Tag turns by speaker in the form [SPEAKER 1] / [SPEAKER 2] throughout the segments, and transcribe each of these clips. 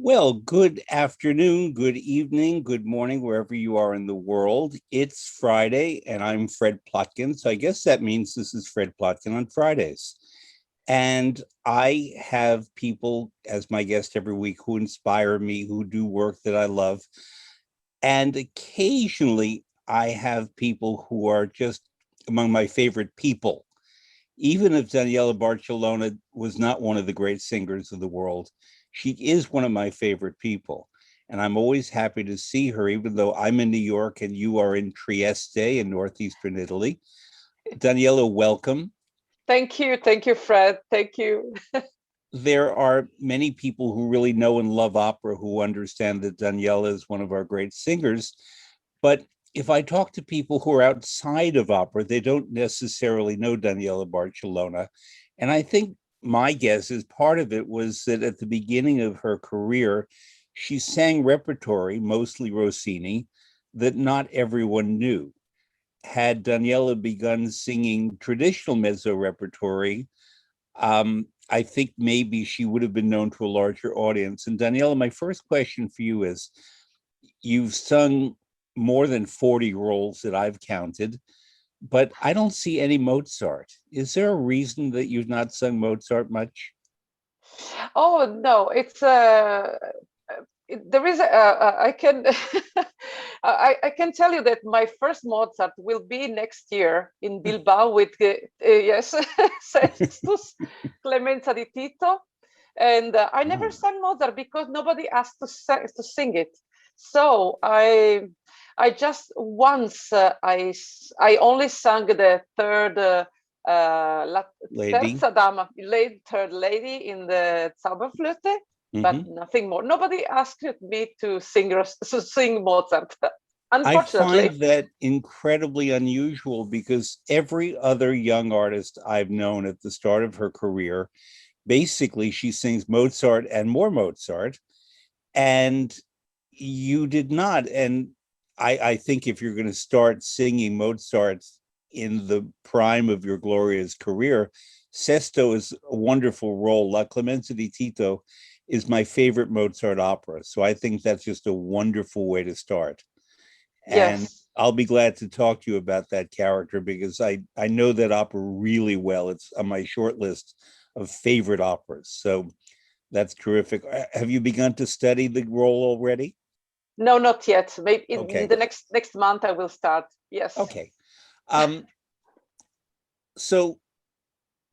[SPEAKER 1] Well, good afternoon, good evening, good morning, wherever you are in the world. It's Friday, and I'm Fred Plotkin. So I guess that means this is Fred Plotkin on Fridays. And I have people as my guest every week who inspire me, who do work that I love. And occasionally I have people who are just among my favorite people. Even if Daniela Barcellona was not one of the great singers of the world, she is one of my favorite people. And I'm always happy to see her, even though I'm in New York and you are in Trieste in northeastern Italy. Daniela, welcome.
[SPEAKER 2] Thank you, Fred. Thank you.
[SPEAKER 1] There are many people who really know and love opera who understand that Daniela is one of our great singers. But if I talk to people who are outside of opera, they don't necessarily know Daniela Barcellona. And I think my guess is part of it was that at the beginning of her career, she sang repertory, mostly Rossini, that not everyone knew. Had Daniela begun singing traditional mezzo repertory, I think maybe she would have been known to a larger audience. And Daniela, my first question for you is, you've sung more than 40 roles that I've counted, but I don't see any Mozart. Is there a reason that you've not sung Mozart much?
[SPEAKER 2] Oh no, there is I can I can tell you that my first Mozart will be next year in Bilbao with yes Sextus Clemenza di Tito, and I never
[SPEAKER 1] Oh,
[SPEAKER 2] sang Mozart because nobody asked to sing it. So I just once I only sang the third. La
[SPEAKER 1] lady.
[SPEAKER 2] terza dama, third lady in the Zauberflöte, but
[SPEAKER 1] Mhm.
[SPEAKER 2] nothing more. Nobody asked me to sing Mozart,
[SPEAKER 1] I find
[SPEAKER 2] unfortunately.
[SPEAKER 1] that incredibly unusual because every other young artist I've known at the start of her career, basically she sings Mozart and more Mozart, and you did not. And I think if you're going to start singing Mozart in the prime of your glorious career, Sesto is a wonderful role. La Clemenza di Tito is my favorite Mozart opera. So I think that's just a wonderful way to start. And
[SPEAKER 2] Yes,
[SPEAKER 1] I'll be glad to talk to you about that character because I know that opera really well. It's on my short list of favorite operas. So that's terrific. Have you begun to study the role already?
[SPEAKER 2] no, not yet. Maybe in
[SPEAKER 1] Okay.
[SPEAKER 2] the next month I will start. Yes.
[SPEAKER 1] Okay. Um, so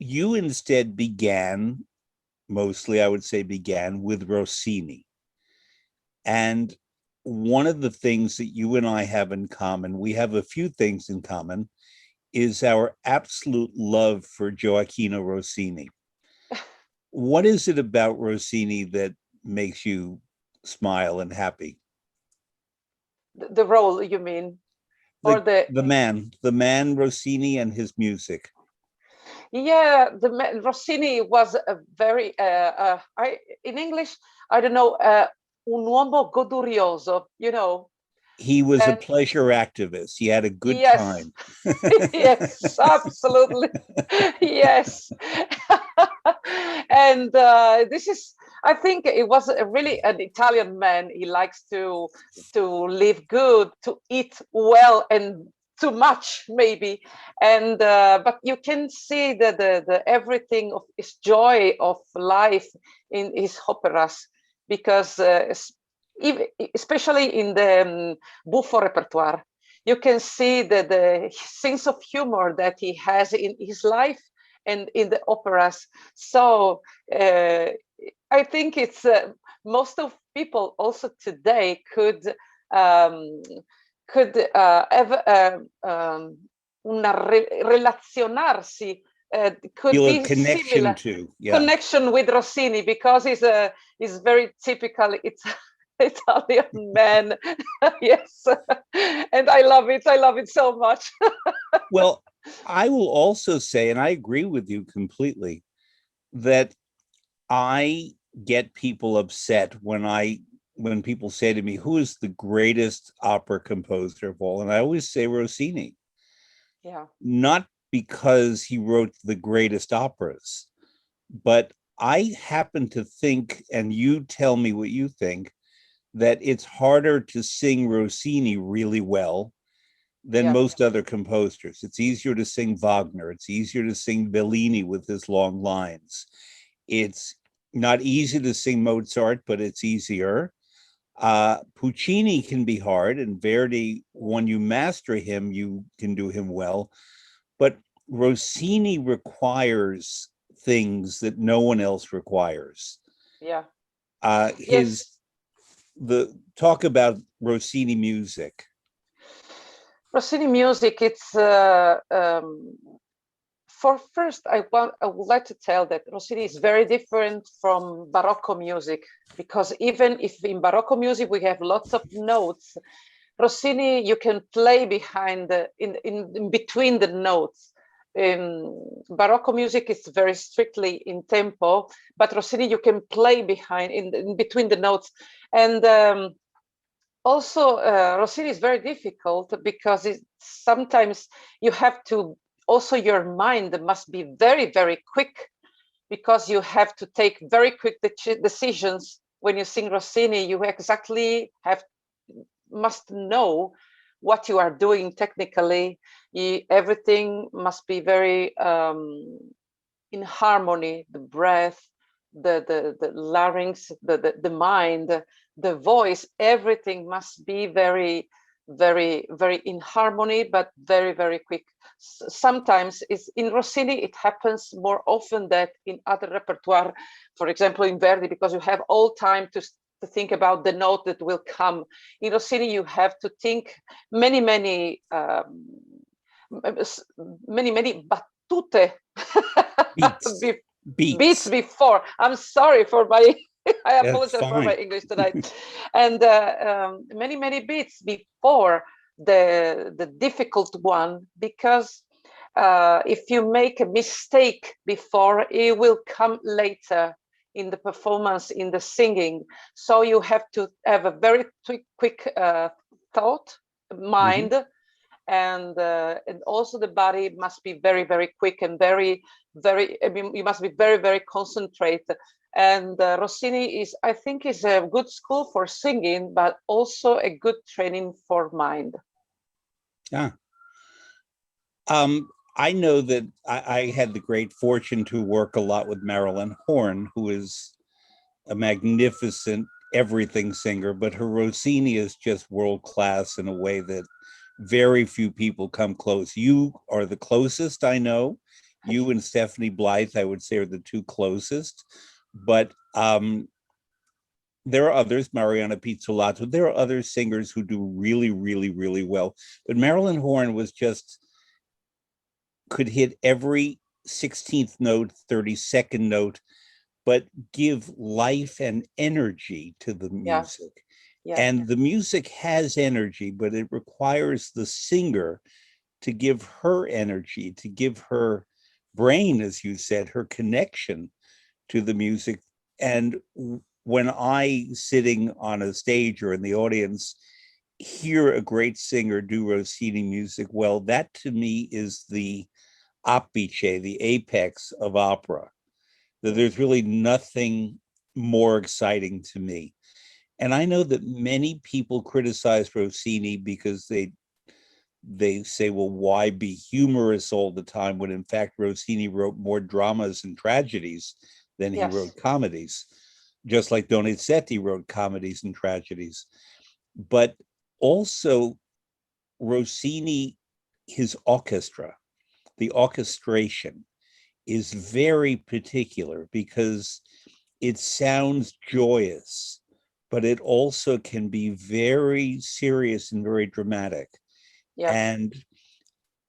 [SPEAKER 1] you instead began, mostly, I would say, began with Rossini. And one of the things that you and I have in common, we have a few things in common, is our absolute love for Gioacchino Rossini. What is it about Rossini that makes you smile and happy?
[SPEAKER 2] The role, you mean, or
[SPEAKER 1] The
[SPEAKER 2] the
[SPEAKER 1] the man Rossini and his music.
[SPEAKER 2] yeah, Rossini was a very I in English I don't know un uomo godurioso, you know.
[SPEAKER 1] He was a
[SPEAKER 2] And
[SPEAKER 1] pleasure activist. He had a good
[SPEAKER 2] yes,
[SPEAKER 1] time.
[SPEAKER 2] yes, absolutely, yes. And this is, I think, it was really an Italian man. He likes to live good, to eat well, and too much maybe. And but you can see the everything of his joy of life in his operas, because especially in the buffo repertoire, you can see the sense of humor that he has in his life and in the operas. So I think it's most of people also today um, could relazionarsi, could
[SPEAKER 1] Feel a
[SPEAKER 2] be
[SPEAKER 1] connection
[SPEAKER 2] similar
[SPEAKER 1] to, yeah.
[SPEAKER 2] connection with Rossini, because he's very typical. It's Italian man. Yes. And I love it. I love it so much.
[SPEAKER 1] Well, I will also say, and I agree with you completely, that I get people upset when people say to me, "Who is the greatest opera composer of all?" And I always say Rossini,
[SPEAKER 2] Yeah.
[SPEAKER 1] not because he wrote the greatest operas, but I happen to think, and you tell me what you think, that it's harder to sing Rossini really well than
[SPEAKER 2] Yeah,
[SPEAKER 1] most other composers. It's easier to sing Wagner. It's easier to sing Bellini with his long lines. It's not easy to sing Mozart, but it's easier. Puccini can be hard, and Verdi, when you master him, you can do him well. But Rossini requires things that no one else requires.
[SPEAKER 2] yeah.
[SPEAKER 1] His
[SPEAKER 2] Yes.
[SPEAKER 1] the talk about Rossini music.
[SPEAKER 2] Rossini music, it's for first, I would like to tell that Rossini is very different from Barocco music, because even if in Barocco music we have lots of notes, Rossini you can play behind in between the notes. Barocco music is very strictly in tempo, but Rossini you can play behind in between the notes, and also Rossini is very difficult because sometimes you have to, also your mind must be very, very quick, because you have to take very quick decisions. When you sing Rossini, you exactly must know what you are doing technically. Everything must be very in harmony, the breath, the larynx, the mind, the voice, everything must be very, very, very in harmony, but very, very quick. Sometimes it's in Rossini, it happens more often than in other repertoire, for example, in Verdi, because you have all time to think about the note that will come. In Rossini, you have to think many, many, many battute
[SPEAKER 1] Beats.
[SPEAKER 2] beats
[SPEAKER 1] Beats.
[SPEAKER 2] before. I'm sorry for my, I
[SPEAKER 1] That's
[SPEAKER 2] apologize for my
[SPEAKER 1] fine.
[SPEAKER 2] English tonight. And many beats before the difficult one, because if you make a mistake before, it will come later in the performance, in the singing. So you have to have a very quick thought, mind,
[SPEAKER 1] Mhm.
[SPEAKER 2] and also the body must be very, very quick and very, very, I mean, you must be very, very concentrated. And Rossini is, I think, is a good school for singing, but also a good training for mind.
[SPEAKER 1] Yeah. I know that I had the great fortune to work a lot with Marilyn Horne, who is a magnificent everything singer, but her Rossini is just world class in a way that very few people come close. You are the closest I know. You and Stephanie Blythe, I would say, are the two closest. But there are others, Mariana Pizzolato. There are other singers who do really, really, really well. But Marilyn Horne was just could hit every 16th note, 32nd note, but give life and energy to the
[SPEAKER 2] Yeah,
[SPEAKER 1] music.
[SPEAKER 2] yeah,
[SPEAKER 1] And the music has energy, but it requires the singer to give her energy, to give her brain, as you said, her connection to the music. And when I, sitting on a stage or in the audience, hear a great singer do Rossini music, well, that to me is the apice, the apex of opera. That there's really nothing more exciting to me. And I know that many people criticize Rossini because they say, well, why be humorous all the time when in fact Rossini wrote more dramas and tragedies than he
[SPEAKER 2] yes,
[SPEAKER 1] wrote comedies, just like Donizetti wrote comedies and tragedies. But also Rossini, his orchestra, the orchestration is very particular because it sounds joyous, but it also can be very serious and very dramatic.
[SPEAKER 2] yeah,
[SPEAKER 1] And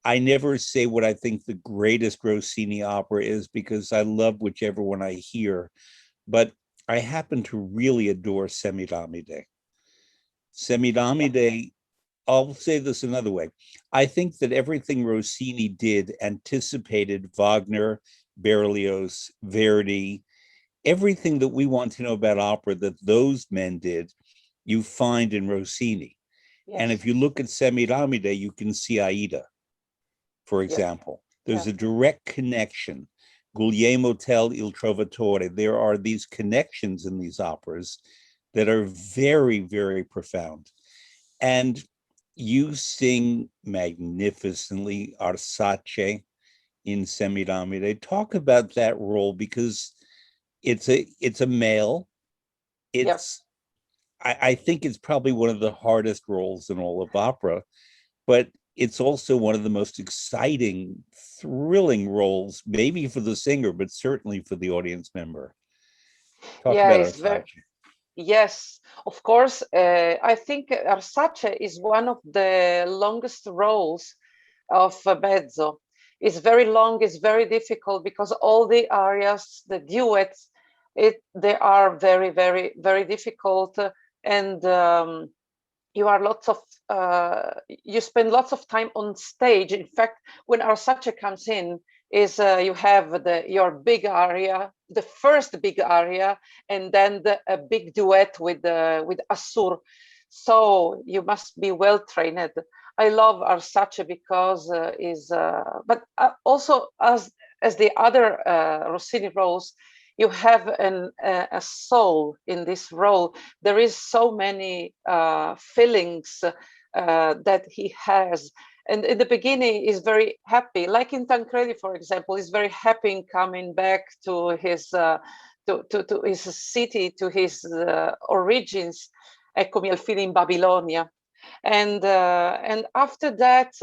[SPEAKER 1] I never say what I think the greatest Rossini opera is because I love whichever one I hear, but I happen to really adore Semiramide.
[SPEAKER 2] yeah,
[SPEAKER 1] Semiramide, I'll say this another way. I think that everything Rossini did anticipated Wagner, Berlioz, Verdi, everything that we want to know about opera that those men did, you find in Rossini. And
[SPEAKER 2] yes,
[SPEAKER 1] if you look at Semiramide, you can see Aida, for
[SPEAKER 2] yeah,
[SPEAKER 1] example.
[SPEAKER 2] yeah,
[SPEAKER 1] There's a direct connection Guglielmo Tell Il Trovatore. There are these connections in these operas that are very, very profound. And you sing magnificently Arsace in Semiramide. Talk about that role, because it's a male.
[SPEAKER 2] Yeah.
[SPEAKER 1] It's I think it's probably one of the hardest roles in all of opera, but it's also one of the most exciting, thrilling roles, maybe for the singer, but certainly for the audience member. Talk
[SPEAKER 2] Yeah,
[SPEAKER 1] about
[SPEAKER 2] it's very,
[SPEAKER 1] Arsace.
[SPEAKER 2] yes, of course. I think Arsace is one of the longest roles of mezzo. It's very long, it's very difficult because all the arias, the duets, they are very, very, very difficult. And you are lots of you spend lots of time on stage. In fact, when Arsace comes in, is you have your big aria, the first big aria, and then a big duet with Assur. So you must be well trained. I love Arsace because but also as the other Rossini roles, you have a soul in this role. There is so many feelings that he has. And in the beginning, he's very happy. Like in Tancredi, for example, he's very happy in coming back to his to his city, to his origins. Eccomi al fine in Babilonia. And after that,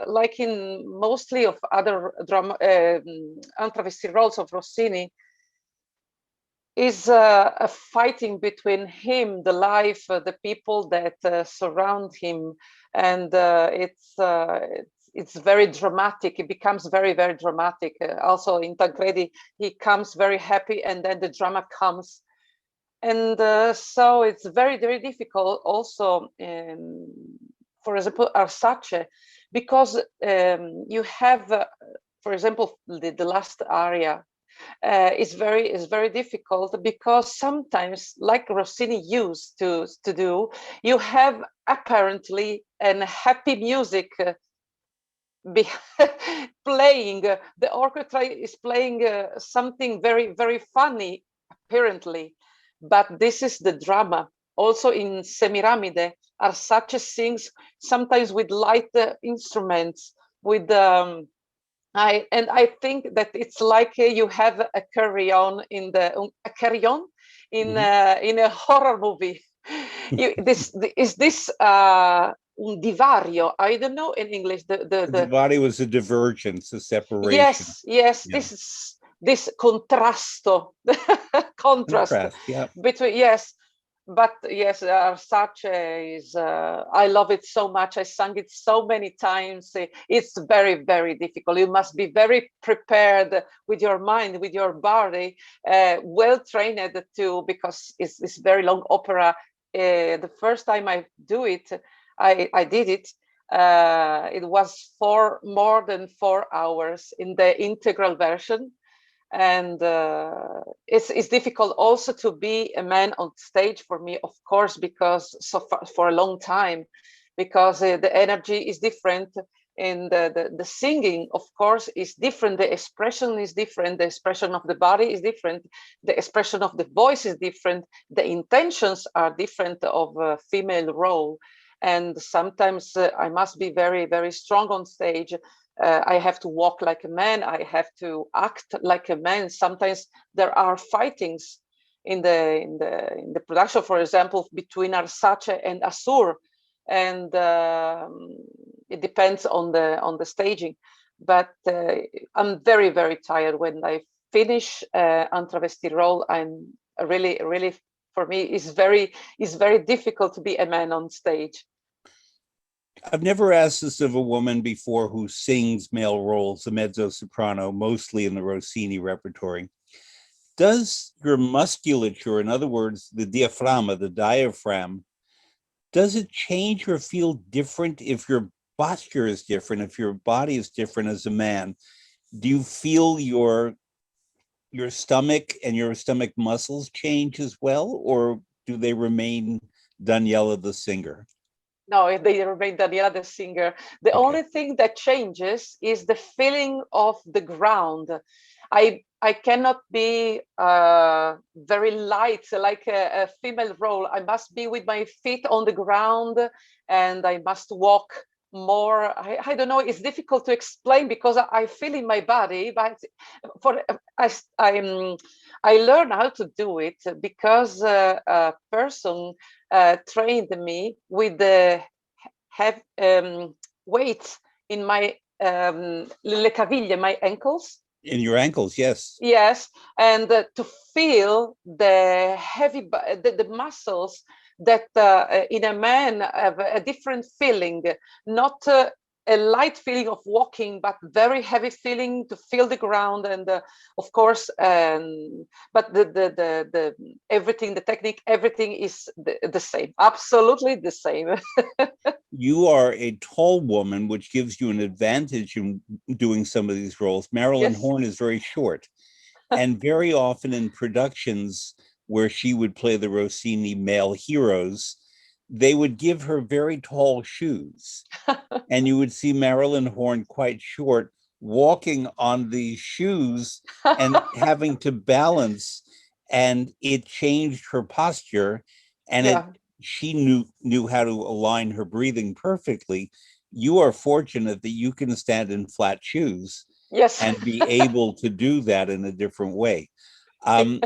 [SPEAKER 2] like in mostly of other drama untravesti roles of Rossini, is a fighting between him, the life, the people that surround him, and it's very dramatic. It becomes very, very dramatic. Also in Tancredi, he comes very happy, and then the drama comes. And so it's very, very difficult also, for example, Arsace, because you have, for example, the last aria is very difficult because sometimes, like Rossini used to do, you have apparently a happy music be playing. The orchestra is playing something very, very funny, apparently, but this is the drama. Also in Semiramide, Arsace sings sometimes with light instruments, with I think that it's like you have a carry-on in a horror movie. This is this un divario. I don't know in English.
[SPEAKER 1] The body was a divergence, a separation.
[SPEAKER 2] Yes.
[SPEAKER 1] Yeah.
[SPEAKER 2] This contrasto, contrast
[SPEAKER 1] Contrast. Yeah.
[SPEAKER 2] between, yes. But yes, Arsace is, I love it so much. I sang it so many times. It's very, very difficult. You must be very prepared with your mind, with your body, well trained to, because it's very long opera. The first time I do it, I did it. It was for more than 4 hours in the integral version. And it's difficult also to be a man on stage for me, of course, because for a long time, because the energy is different, and the singing, of course, is different. The expression is different. The expression of the body is different. The expression of the voice is different. The intentions are different of a female role. And sometimes I must be very, very strong on stage. I have to walk like a man. I have to act like a man. Sometimes there are fightings in the production, for example, between Arsace and Assur, and it depends on the staging. But I'm very, very tired when I finish Antravesti role. I'm really, for me, it's very difficult to be a man on stage.
[SPEAKER 1] I've never asked this of a woman before who sings male roles, a mezzo-soprano, mostly in the Rossini repertory. Does your musculature, in other words, the diaphragm, does it change or feel different if your posture is different, if your body is different as a man? Do you feel your stomach and your stomach muscles change as well, or do they remain Daniela the singer?
[SPEAKER 2] No, they remain Daniela the singer. The
[SPEAKER 1] Okay.
[SPEAKER 2] only thing that changes is the feeling of the ground. I cannot be very light like a female role. I must be with my feet on the ground, and I must walk more. I don't know. It's difficult to explain because I feel in my body, but for I learn how to do it because a person trained me with the have weights in my le caviglie, my ankles.
[SPEAKER 1] In your ankles, yes.
[SPEAKER 2] Yes, and to feel the heavy, the muscles that in a man have a different feeling, not a light feeling of walking, but very heavy feeling to feel the ground, and of course, but the everything, the technique, everything is the same, absolutely the same.
[SPEAKER 1] You are a tall woman, which gives you an advantage in doing some of these roles. Marilyn
[SPEAKER 2] Yes.
[SPEAKER 1] Horne is very short, and very often in productions where she would play the Rossini male heroes, they would give her very tall shoes, and you would see Marilyn Horne quite short walking on these shoes and having to balance, and it changed her posture, and it
[SPEAKER 2] Yeah.
[SPEAKER 1] she knew how to align her breathing perfectly. You are fortunate that you can stand in flat shoes
[SPEAKER 2] Yes.
[SPEAKER 1] and be able to do that in a different way. Um,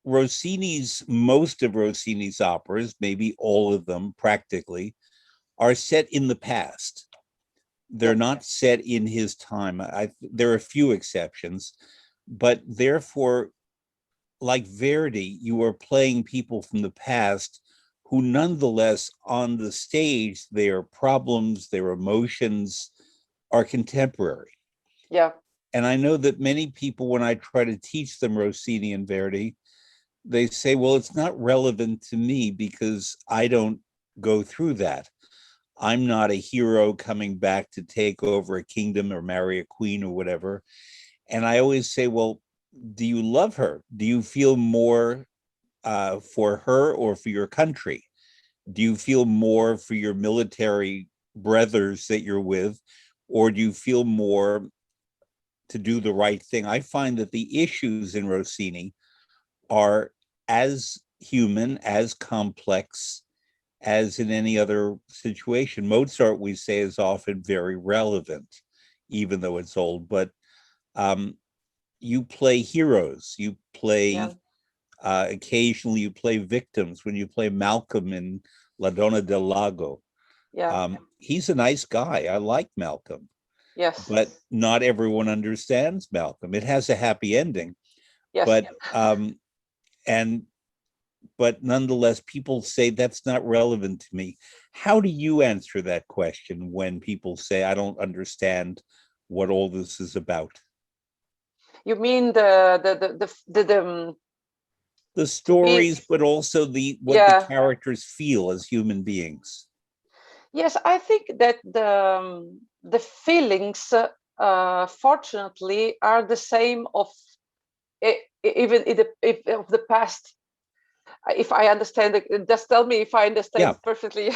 [SPEAKER 1] most of Rossini's operas, maybe all of them practically, are set in the past. They're
[SPEAKER 2] Yeah.
[SPEAKER 1] not set in his time. There are a few exceptions, but therefore, like Verdi, you are playing people from the past who, nonetheless, on the stage, their problems, their emotions are contemporary.
[SPEAKER 2] Yeah.
[SPEAKER 1] And I know that many people, when I try to teach them Rossini and Verdi, they say, well, it's not relevant to me because I don't go through that. I'm not a hero coming back to take over a kingdom or marry a queen or whatever. And I always say, well, do you love her? Do you feel more for her or for your country? Do you feel more for your military brothers that you're with? Or do you feel more to do the right thing? I find that the issues in Rossini are as human, as complex as in any other situation. Mozart, we say, is often very relevant, even though it's old, but um, you play heroes, you
[SPEAKER 2] Yeah.
[SPEAKER 1] play occasionally you play victims. When you play Malcolm in La Donna del Lago,
[SPEAKER 2] Yeah.
[SPEAKER 1] he's a nice guy. I like Malcolm,
[SPEAKER 2] Yes.
[SPEAKER 1] but not everyone understands Malcolm. It has a happy ending,
[SPEAKER 2] Yes.
[SPEAKER 1] but and but nonetheless, people say that's not relevant to me. How do you answer that question when people say, I don't understand what all this is about?
[SPEAKER 2] You mean
[SPEAKER 1] The
[SPEAKER 2] to be,
[SPEAKER 1] stories, but also the what the
[SPEAKER 2] yeah.
[SPEAKER 1] characters feel as human beings.
[SPEAKER 2] Yes, I think that the feelings, fortunately, are the same of even if of the past. If I understand it, just tell me if I
[SPEAKER 1] Yeah,
[SPEAKER 2] understand perfectly.
[SPEAKER 1] you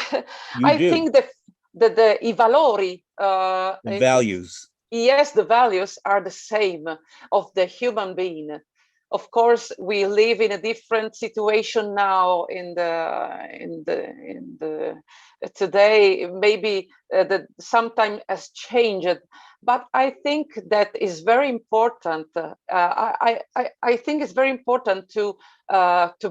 [SPEAKER 2] I
[SPEAKER 1] do.
[SPEAKER 2] think the I valori,
[SPEAKER 1] The values.
[SPEAKER 2] yes, the values are the same of the human being. Of course, we live in a different situation now in the today. Maybe the sometime has changed, but I think that is very important. I think it's very important to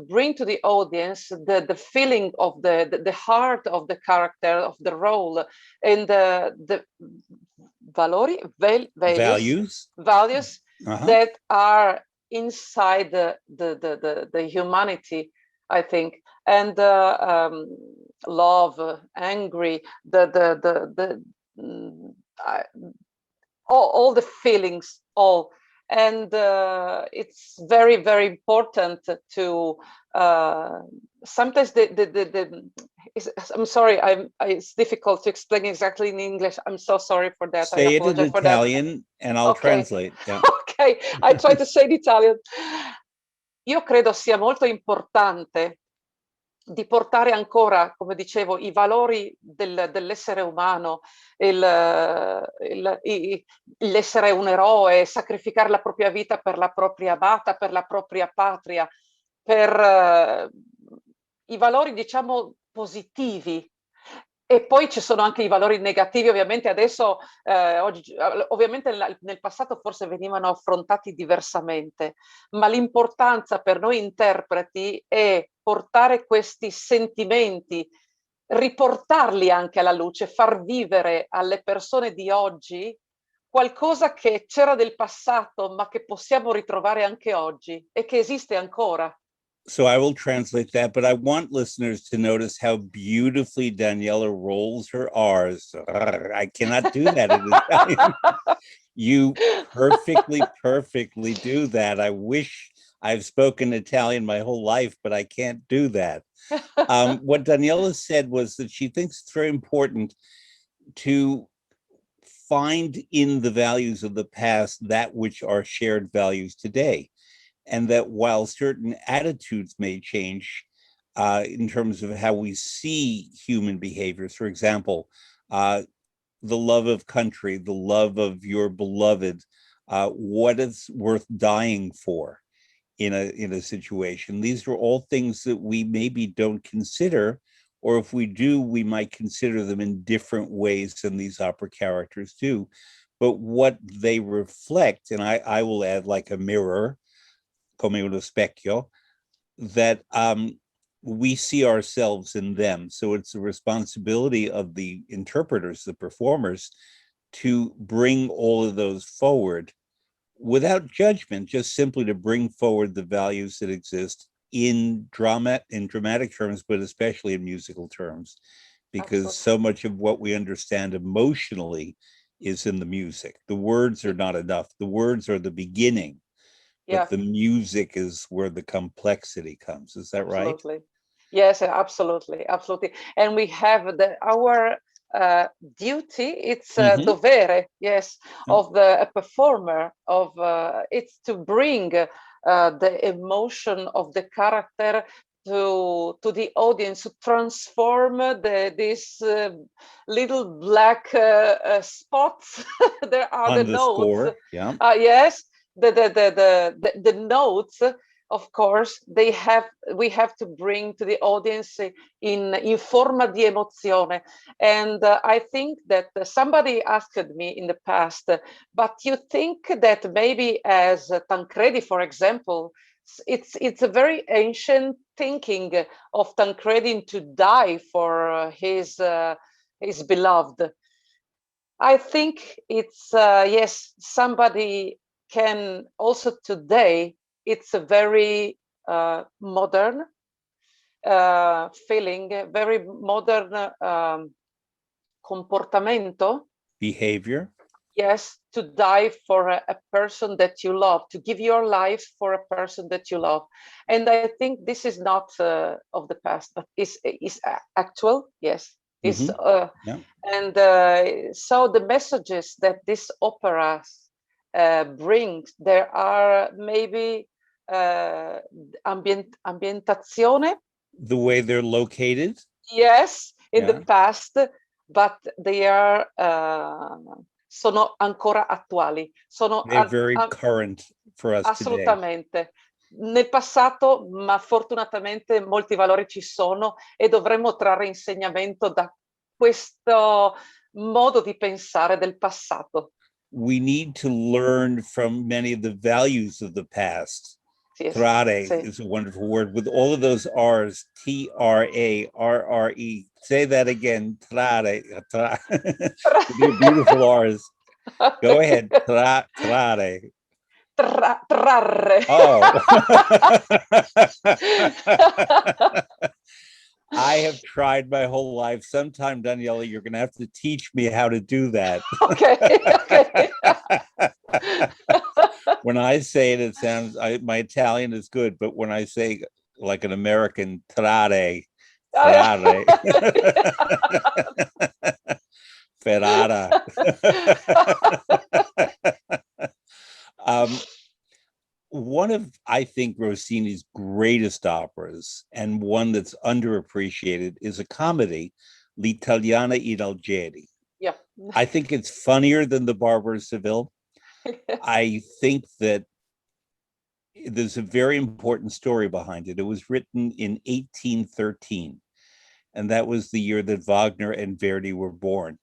[SPEAKER 2] bring to the audience the feeling of the heart of the character of the role, and the valori,
[SPEAKER 1] Values.
[SPEAKER 2] values
[SPEAKER 1] Uh-huh.
[SPEAKER 2] that are inside the humanity, I think, and love, angry, the I, all the feelings, all. And it's very, very important to sometimes I'm sorry, it's difficult to explain exactly in English. I'm so sorry for that. I
[SPEAKER 1] Say it in
[SPEAKER 2] apologize for that.
[SPEAKER 1] Italian and I'll
[SPEAKER 2] Okay.
[SPEAKER 1] translate. Yeah.
[SPEAKER 2] Ok, I try to say in Italian. Io credo sia molto importante di portare ancora, come dicevo, i valori dell'essere umano, l'essere un eroe, sacrificare la propria vita per la propria amata, per la propria patria, per i valori, diciamo, positivi. E poi ci sono anche i valori negativi, ovviamente adesso, oggi, ovviamente nel passato forse venivano affrontati diversamente, ma l'importanza per noi interpreti è portare questi sentimenti, riportarli anche alla luce, far vivere alle persone di oggi qualcosa che c'era del passato, ma che possiamo ritrovare anche oggi e che esiste ancora.
[SPEAKER 1] So I will translate that, but I want listeners to notice how beautifully Daniela rolls her R's. I cannot do that in Italian. You perfectly do that. I wish I've spoken Italian my whole life, but I can't do that. What Daniela said was that she thinks it's very important to find in the values of the past that which are shared values today. And that while certain attitudes may change in terms of how we see human behaviors, for example, the love of country, the love of your beloved, what is worth dying for in a situation. These are all things that we maybe don't consider, or if we do, we might consider them in different ways than these opera characters do. But what they reflect, and I will add like a mirror, come uno specchio, that we see ourselves in them. So it's the responsibility of the interpreters, the performers, to bring all of those forward without judgment, just simply to bring forward the values that exist in dramatic terms, but especially in musical terms, because
[SPEAKER 2] Absolutely.
[SPEAKER 1] so much of what we understand emotionally is in the music. The words are not enough. The words are the beginning,
[SPEAKER 2] Yeah.
[SPEAKER 1] but the music is where the complexity comes. Is that right?
[SPEAKER 2] Absolutely. Yes, absolutely, absolutely. And we have our duty, it's dovere, yes, of the performer, of it's to bring the emotion of the character to the audience, to transform these little black spots. There are
[SPEAKER 1] On
[SPEAKER 2] the
[SPEAKER 1] the
[SPEAKER 2] notes.
[SPEAKER 1] score, yeah.
[SPEAKER 2] Yes, the notes, of course, we have to bring to the audience in forma di emozione. And I think that somebody asked me in the past, but you think that maybe as Tancredi, for example, it's a very ancient thinking of Tancredi to die for his beloved. I think it's yes, somebody can also today. It's a very modern feeling, very modern comportamento.
[SPEAKER 1] Behavior.
[SPEAKER 2] Yes, to die for a person that you love, to give your life for a person that you love. And I think this is not of the past, but is actual. Yes, is
[SPEAKER 1] Yeah.
[SPEAKER 2] and so the messages that this opera brings, there are maybe ambientazione.
[SPEAKER 1] The way they're located.
[SPEAKER 2] Yes, in
[SPEAKER 1] Yeah.
[SPEAKER 2] the past, but they are sono ancora attuali.
[SPEAKER 1] They're very current for us
[SPEAKER 2] assolutamente.
[SPEAKER 1] today.
[SPEAKER 2] Nel passato, ma fortunatamente molti valori ci sono e dovremmo trarre insegnamento da questo modo di pensare del passato.
[SPEAKER 1] We need to learn from many of the values of the past.
[SPEAKER 2] Sì,
[SPEAKER 1] Trare
[SPEAKER 2] sì.
[SPEAKER 1] is a wonderful word with all of those R's, Trarre. Say that again, trare. Beautiful R's. Go ahead, trare.
[SPEAKER 2] Trarre.
[SPEAKER 1] Oh. I have tried my whole life. Sometime, Daniela, you're going to have to teach me how to do that.
[SPEAKER 2] Okay.
[SPEAKER 1] When I say it, it sounds, my Italian is good, but when I say like an American, trare, Ferrara. one of, I think, Rossini's greatest operas, and one that's underappreciated, is a comedy, L'Italiana in Algeri.
[SPEAKER 2] Yeah.
[SPEAKER 1] I think it's funnier than The Barber of Seville. I think that there's a very important story behind it. It was written in 1813, and that was the year that Wagner and Verdi were born.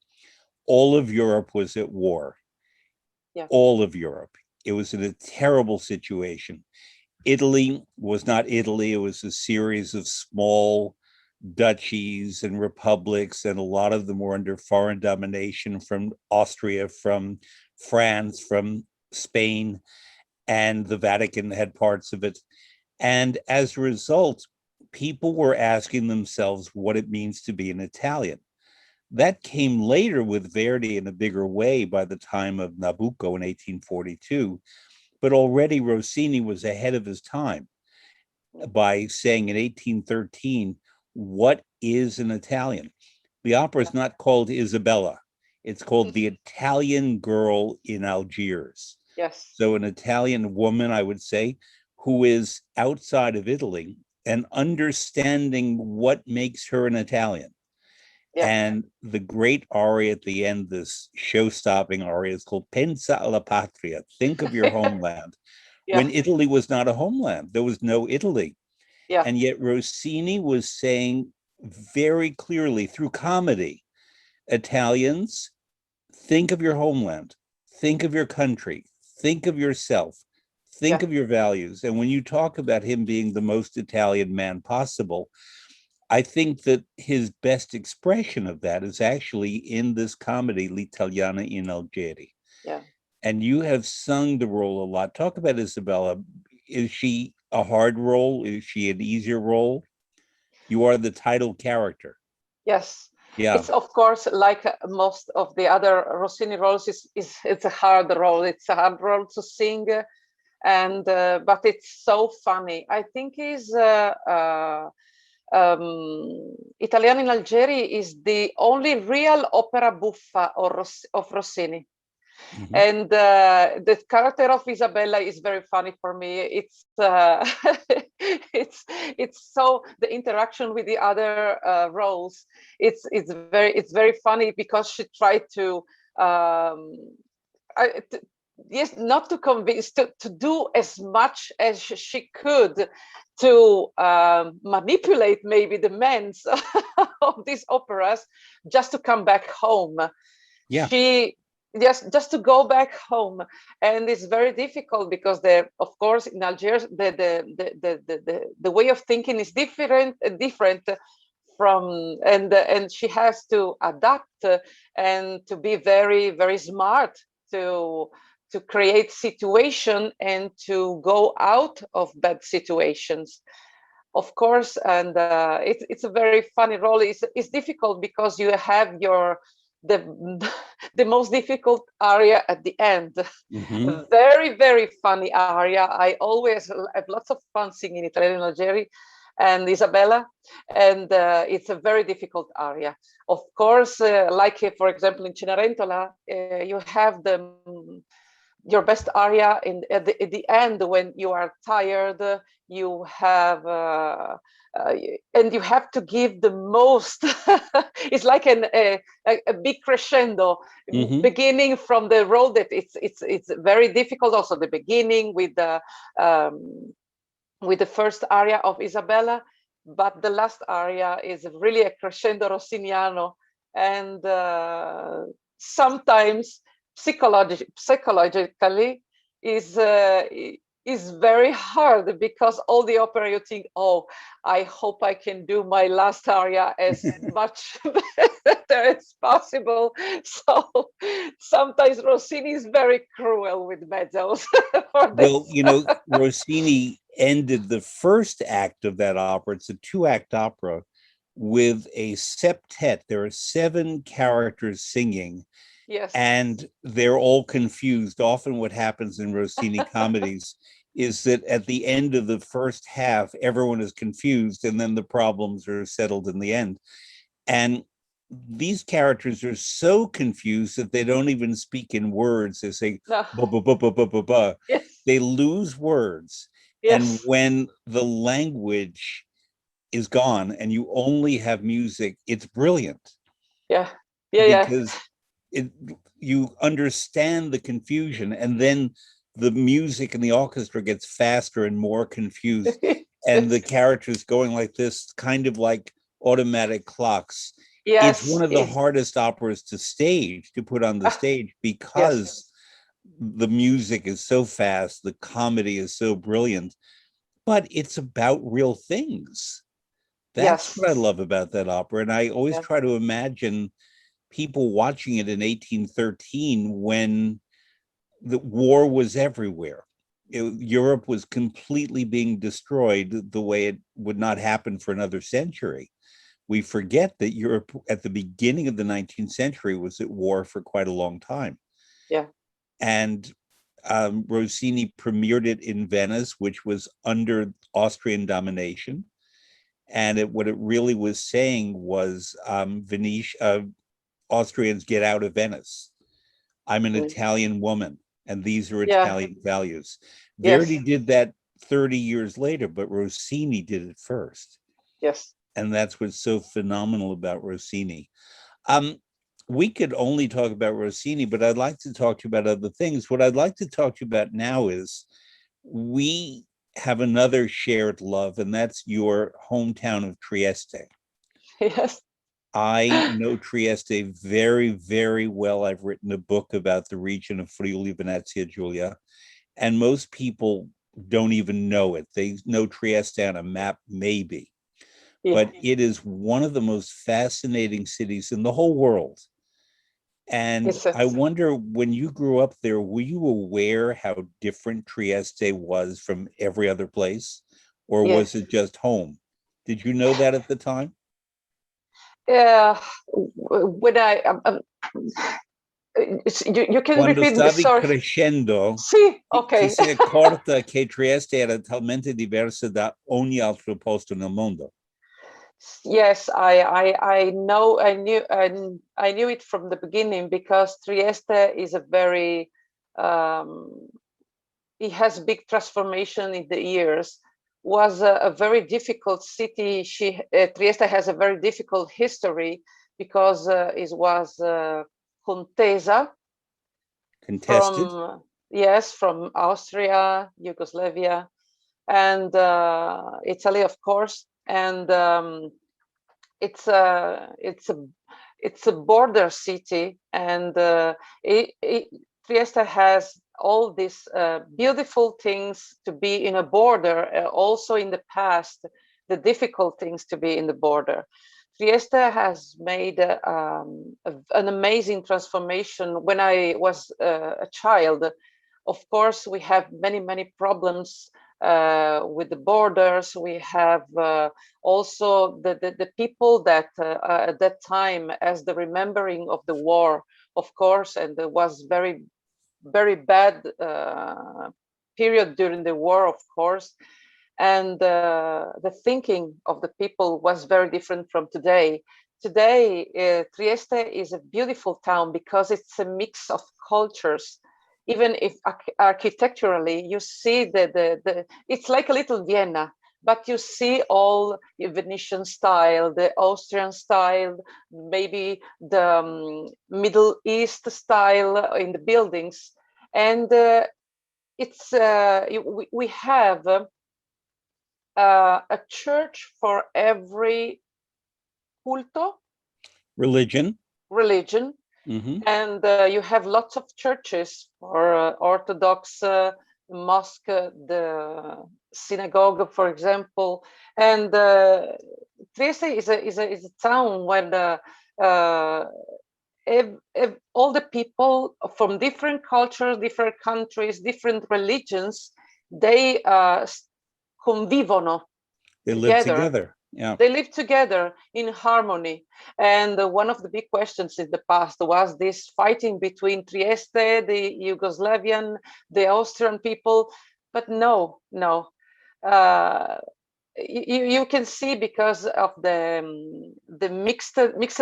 [SPEAKER 1] All of Europe was at war.
[SPEAKER 2] Yeah.
[SPEAKER 1] All of Europe. It was in a terrible situation. Italy was not Italy. It was a series of small duchies and republics, and a lot of them were under foreign domination from Austria, from France, from Spain, and the Vatican had parts of it. And as a result, people were asking themselves what it means to be an Italian. That came later with Verdi in a bigger way by the time of Nabucco in 1842. But already Rossini was ahead of his time by saying in 1813, what is an Italian? The opera is not called Isabella. It's called The Italian Girl in Algiers.
[SPEAKER 2] Yes.
[SPEAKER 1] So an Italian woman, I would say, who is outside of Italy and understanding what makes her an Italian.
[SPEAKER 2] Yeah.
[SPEAKER 1] And the great aria at the end, this show-stopping aria, is called Pensa alla Patria, think of your homeland.
[SPEAKER 2] Yeah.
[SPEAKER 1] When Italy was not a homeland, there was no Italy.
[SPEAKER 2] Yeah.
[SPEAKER 1] And yet Rossini was saying very clearly through comedy, Italians, think of your homeland, think of your country, think of yourself, think
[SPEAKER 2] Yeah.
[SPEAKER 1] of your values. And when you talk about him being the most Italian man possible, I think that his best expression of that is actually in this comedy, L'Italiana in Algeri.
[SPEAKER 2] Yeah.
[SPEAKER 1] And you have sung the role a lot. Talk about Isabella. Is she a hard role? Is she an easier role? You are the title character.
[SPEAKER 2] Yes.
[SPEAKER 1] Yeah.
[SPEAKER 2] It's of course like most of the other Rossini roles. It's a hard role. It's a hard role to sing, and but it's so funny. I think is Italiano in Algeri is the only real opera buffa of Rossini.
[SPEAKER 1] Mm-hmm.
[SPEAKER 2] And the character of Isabella is very funny for me. It's it's so the interaction with the other roles. It's very funny because she tried to yes, not to convince, to do as much as she could to manipulate maybe the men of these operas just to come back home.
[SPEAKER 1] Yeah.
[SPEAKER 2] She just to go back home, and it's very difficult because of course in Algiers the way of thinking is different from, and she has to adapt and to be very, very smart to create situation and to go out of bad situations, of course. And it's a very funny role. It's difficult because you have the the most difficult aria at the end.
[SPEAKER 1] Mm-hmm.
[SPEAKER 2] Very, very funny aria. I always have lots of fun singing Italian Algeri and Isabella, and it's a very difficult aria. Of course, like for example in Cenerentola, you have your best aria at the end when you are tired. You have and you have to give the most. It's like a big crescendo,
[SPEAKER 1] Mm-hmm.
[SPEAKER 2] beginning from the road that it's very difficult. Also the beginning with the first aria of Isabella, but the last aria is really a crescendo rossiniano, and sometimes psychologically is very hard, because all the opera you think, oh, I hope I can do my last aria as much better as possible. So sometimes Rossini is very cruel with mezzos for
[SPEAKER 1] Well,
[SPEAKER 2] this.
[SPEAKER 1] Rossini ended the first act of that opera. It's a two-act opera with a septet. There are 7 characters singing,
[SPEAKER 2] Yes.
[SPEAKER 1] and they're all confused. Often what happens in Rossini comedies is that at the end of the first half, everyone is confused, and then the problems are settled in the end. And these characters are so confused that they don't even speak in words. They say
[SPEAKER 2] No.
[SPEAKER 1] ba ba ba ba ba ba ba.
[SPEAKER 2] Yes.
[SPEAKER 1] They lose words. And
[SPEAKER 2] Yes.
[SPEAKER 1] when the language is gone and you only have music, it's brilliant
[SPEAKER 2] Yeah. Yeah. Yeah.
[SPEAKER 1] because it you understand the confusion, and then the music and the orchestra gets faster and more confused, and the
[SPEAKER 2] Yes.
[SPEAKER 1] characters going like this, kind of like automatic clocks. It's one
[SPEAKER 2] Yes.
[SPEAKER 1] of the hardest operas to put on the stage,
[SPEAKER 2] Yes.
[SPEAKER 1] because the music is so fast, the comedy is so brilliant, but it's about real things. That's
[SPEAKER 2] Yes.
[SPEAKER 1] what I love about that opera. And I always
[SPEAKER 2] Yeah.
[SPEAKER 1] try to imagine people watching it in 1813 when the war was everywhere. Europe was completely being destroyed the way it would not happen for another century. We forget that Europe at the beginning of the 19th century was at war for quite a long time.
[SPEAKER 2] Yeah.
[SPEAKER 1] And Rossini premiered it in Venice, which was under Austrian domination. And what it really was saying was, Austrians, get out of Venice. I'm an
[SPEAKER 2] Mm.
[SPEAKER 1] Italian woman, and these are
[SPEAKER 2] Yeah.
[SPEAKER 1] Italian values. Verdi
[SPEAKER 2] Yes.
[SPEAKER 1] did that 30 years later, but Rossini did it first.
[SPEAKER 2] Yes.
[SPEAKER 1] And that's what's so phenomenal about Rossini. Um, we could only talk about Rossini, but I'd like to talk to you about other things. What I'd like to talk to you about now is we have another shared love, and that's your hometown of Trieste.
[SPEAKER 2] Yes.
[SPEAKER 1] I know Trieste very, very well. I've written a book about the region of Friuli, Venezia Giulia, and most people don't even know it. They know Trieste on a map, maybe,
[SPEAKER 2] Yeah.
[SPEAKER 1] but it is one of the most fascinating cities in the whole world. And
[SPEAKER 2] It's
[SPEAKER 1] I wonder, when you grew up there, were you aware how different Trieste was from every other place? Or
[SPEAKER 2] yeah.
[SPEAKER 1] was it just home? Did you know that at the time?
[SPEAKER 2] Yeah. When you can
[SPEAKER 1] Quando
[SPEAKER 2] repeat me.
[SPEAKER 1] stavi
[SPEAKER 2] Sorry.
[SPEAKER 1] crescendo,
[SPEAKER 2] See.
[SPEAKER 1] ti
[SPEAKER 2] Okay.
[SPEAKER 1] sei accorta che Trieste era talmente diversa da ogni altro posto nel mondo?
[SPEAKER 2] Yes, I know. I knew it from the beginning, because Trieste is a very um, it has big transformation in the years. Was a very difficult city. Trieste has a very difficult history, because it was contesa
[SPEAKER 1] Contested?
[SPEAKER 2] from, yes, from Austria, Yugoslavia, and Italy, of course. And it's a border city, and Trieste has all these beautiful things to be in a border. Also in the past, the difficult things to be in the border. Trieste has made an amazing transformation. When I was a child, of course, we have many problems with the borders. We have also the people that at that time, as the remembering of the war, of course, and there was very bad period during the war, of course, and the thinking of the people was very different from today. Today, Trieste is a beautiful town because it's a mix of cultures. Even if architecturally you see the it's like a little Vienna, but you see all the Venetian style, the Austrian style, maybe the Middle East style in the buildings, and it's we have a church for every culto,
[SPEAKER 1] Religion?
[SPEAKER 2] religion,
[SPEAKER 1] Mm-hmm.
[SPEAKER 2] and you have lots of churches for Orthodox, mosque, the synagogue, for example. And Trieste is a town where uh, all the people from different cultures, different countries, different religions, they convivono
[SPEAKER 1] They live
[SPEAKER 2] together.
[SPEAKER 1] together. Yeah.
[SPEAKER 2] They live together in harmony. And one of the big questions in the past was this fighting between Trieste, the Yugoslavian, the Austrian people. But no. you can see because of the mixed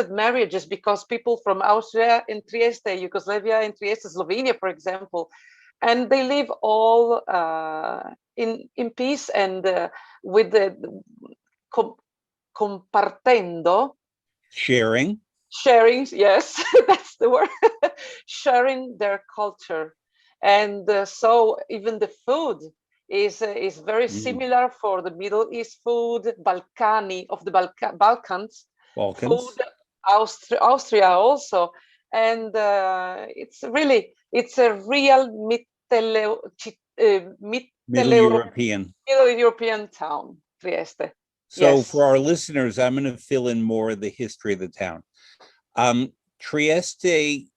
[SPEAKER 2] marriages, because people from Austria and Trieste, Yugoslavia and Trieste, Slovenia, for example, and they live all in peace and with the compartendo,
[SPEAKER 1] sharing.
[SPEAKER 2] sharing, yes, that's the word, sharing their culture. And so even the food is very similar for the Middle East food, Balkani of the Balkans, food,
[SPEAKER 1] Balkans.
[SPEAKER 2] Austria also. And it's a real
[SPEAKER 1] Middle European.
[SPEAKER 2] Middle European town, Trieste.
[SPEAKER 1] So
[SPEAKER 2] Yes.
[SPEAKER 1] for our listeners, I'm going to fill in more of the history of the town. Trieste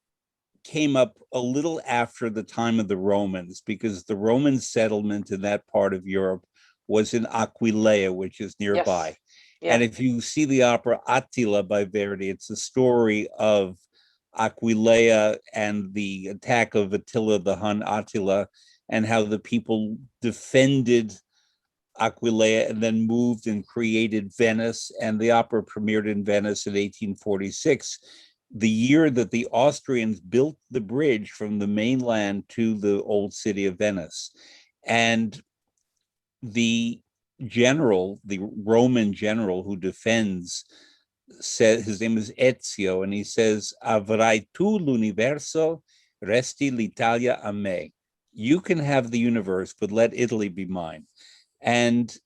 [SPEAKER 1] came up a little after the time of the Romans, because the Roman settlement in that part of Europe was in Aquileia, which is nearby.
[SPEAKER 2] Yes. Yeah.
[SPEAKER 1] And if you see the opera Attila by Verdi, it's a story of Aquileia and the attack of Attila the Hun, Attila, and how the people defended Aquileia and then moved and created Venice. And the opera premiered in Venice in 1846, the year that the Austrians built the bridge from the mainland to the old city of Venice. And the general, the Roman general who defends, said, his name is Ezio, and he says, "Avrai tu l'universo, resti l'Italia a me." You can have the universe, but let Italy be mine. And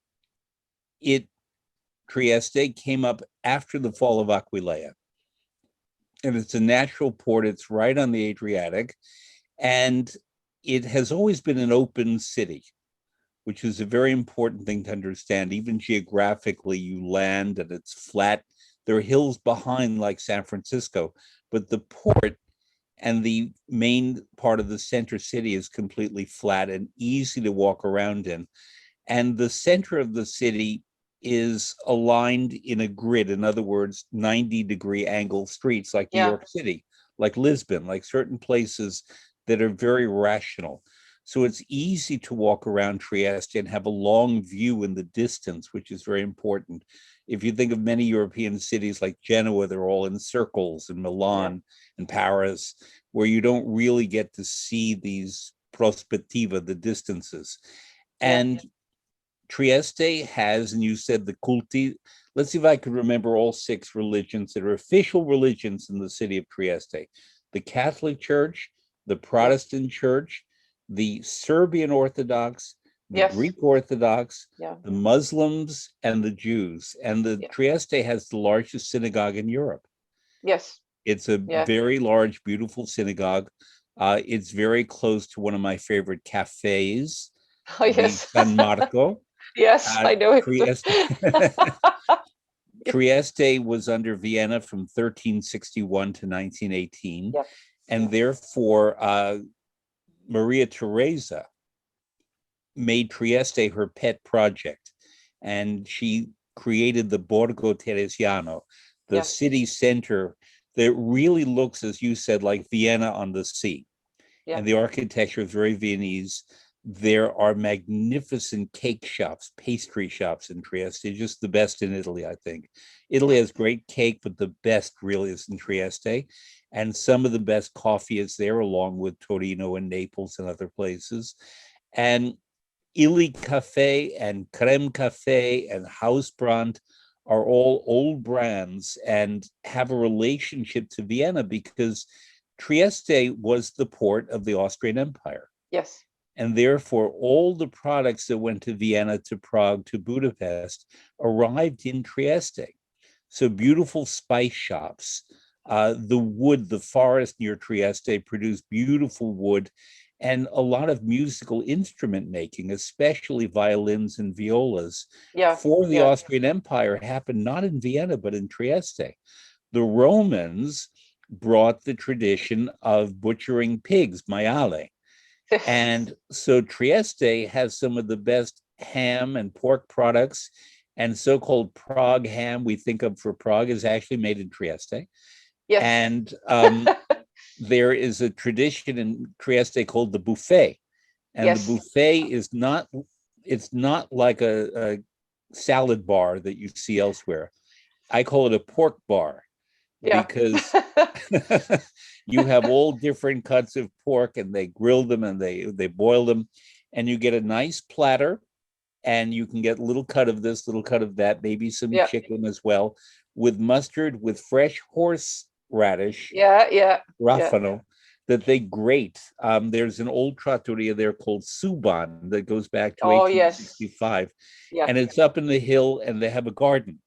[SPEAKER 1] Trieste came up after the fall of Aquileia. And it's a natural port. It's right on the Adriatic. And it has always been an open city, which is a very important thing to understand. Even geographically, you land and it's flat. There are hills behind, like San Francisco, but the port and the main part of the center city is completely flat and easy to walk around in. And the center of the city is aligned in a grid. In other words, 90-degree angle streets like New York City, like Lisbon, like certain places that are very rational. So it's easy to walk around Trieste and have a long view in the distance, which is very important. If you think of many European cities like Genoa, they're all in circles, in Milan and Paris, where you don't really get to see these prospettiva, the distances. And Trieste has, and you said the culti, let's see if I can remember all 6 religions that are official religions in the city of Trieste: the Catholic Church, the Protestant Church, the Serbian Orthodox, the Greek Orthodox, the Muslims, and the Jews. And the Trieste has the largest synagogue in Europe.
[SPEAKER 2] Yes.
[SPEAKER 1] It's a very large, beautiful synagogue. It's very close to one of my favorite cafes, the San Marco.
[SPEAKER 2] Yes, I know it.
[SPEAKER 1] Trieste was under Vienna from 1361 to 1918. And therefore, Maria Theresa made Trieste her pet project. And she created the Borgo Teresiano, the city center that really looks, as you said, like Vienna on the sea. And the architecture is very Viennese. There are magnificent cake shops, pastry shops in Trieste, just the best in Italy, I think. Italy has great cake, but the best really is in Trieste. And some of the best coffee is there, along with Torino and Naples and other places. And Illy Cafe and Creme Cafe and Hausbrand are all old brands and have a relationship to Vienna because Trieste was the port of the Austrian Empire.
[SPEAKER 2] Yes.
[SPEAKER 1] And therefore, all the products that went to Vienna, to Prague, to Budapest arrived in Trieste. So beautiful spice shops, the wood, the forest near Trieste produced beautiful wood, and a lot of musical instrument making, especially violins and violas, for the Austrian Empire happened not in Vienna, but in Trieste. The Romans brought the tradition of butchering pigs, maiale. And so Trieste has some of the best ham and pork products, and so-called Prague ham we think of for Prague is actually made in Trieste.
[SPEAKER 2] Yes.
[SPEAKER 1] And there is a tradition in Trieste called the buffet. And the buffet is not, it's not like a salad bar that you see elsewhere. I call it a pork bar
[SPEAKER 2] Yeah.
[SPEAKER 1] because you have all different cuts of pork and they grill them and they boil them, and you get a nice platter, and you can get a little cut of this, little cut of that, maybe some
[SPEAKER 2] Yeah.
[SPEAKER 1] chicken as well, with mustard, with fresh horseradish,
[SPEAKER 2] Yeah. Yeah. Yeah.
[SPEAKER 1] raffano, that they grate. There's an old trattoria there called Suban that goes back to
[SPEAKER 2] Oh, yes.
[SPEAKER 1] 1865,
[SPEAKER 2] Yeah.
[SPEAKER 1] and it's up in the hill, and they have a garden.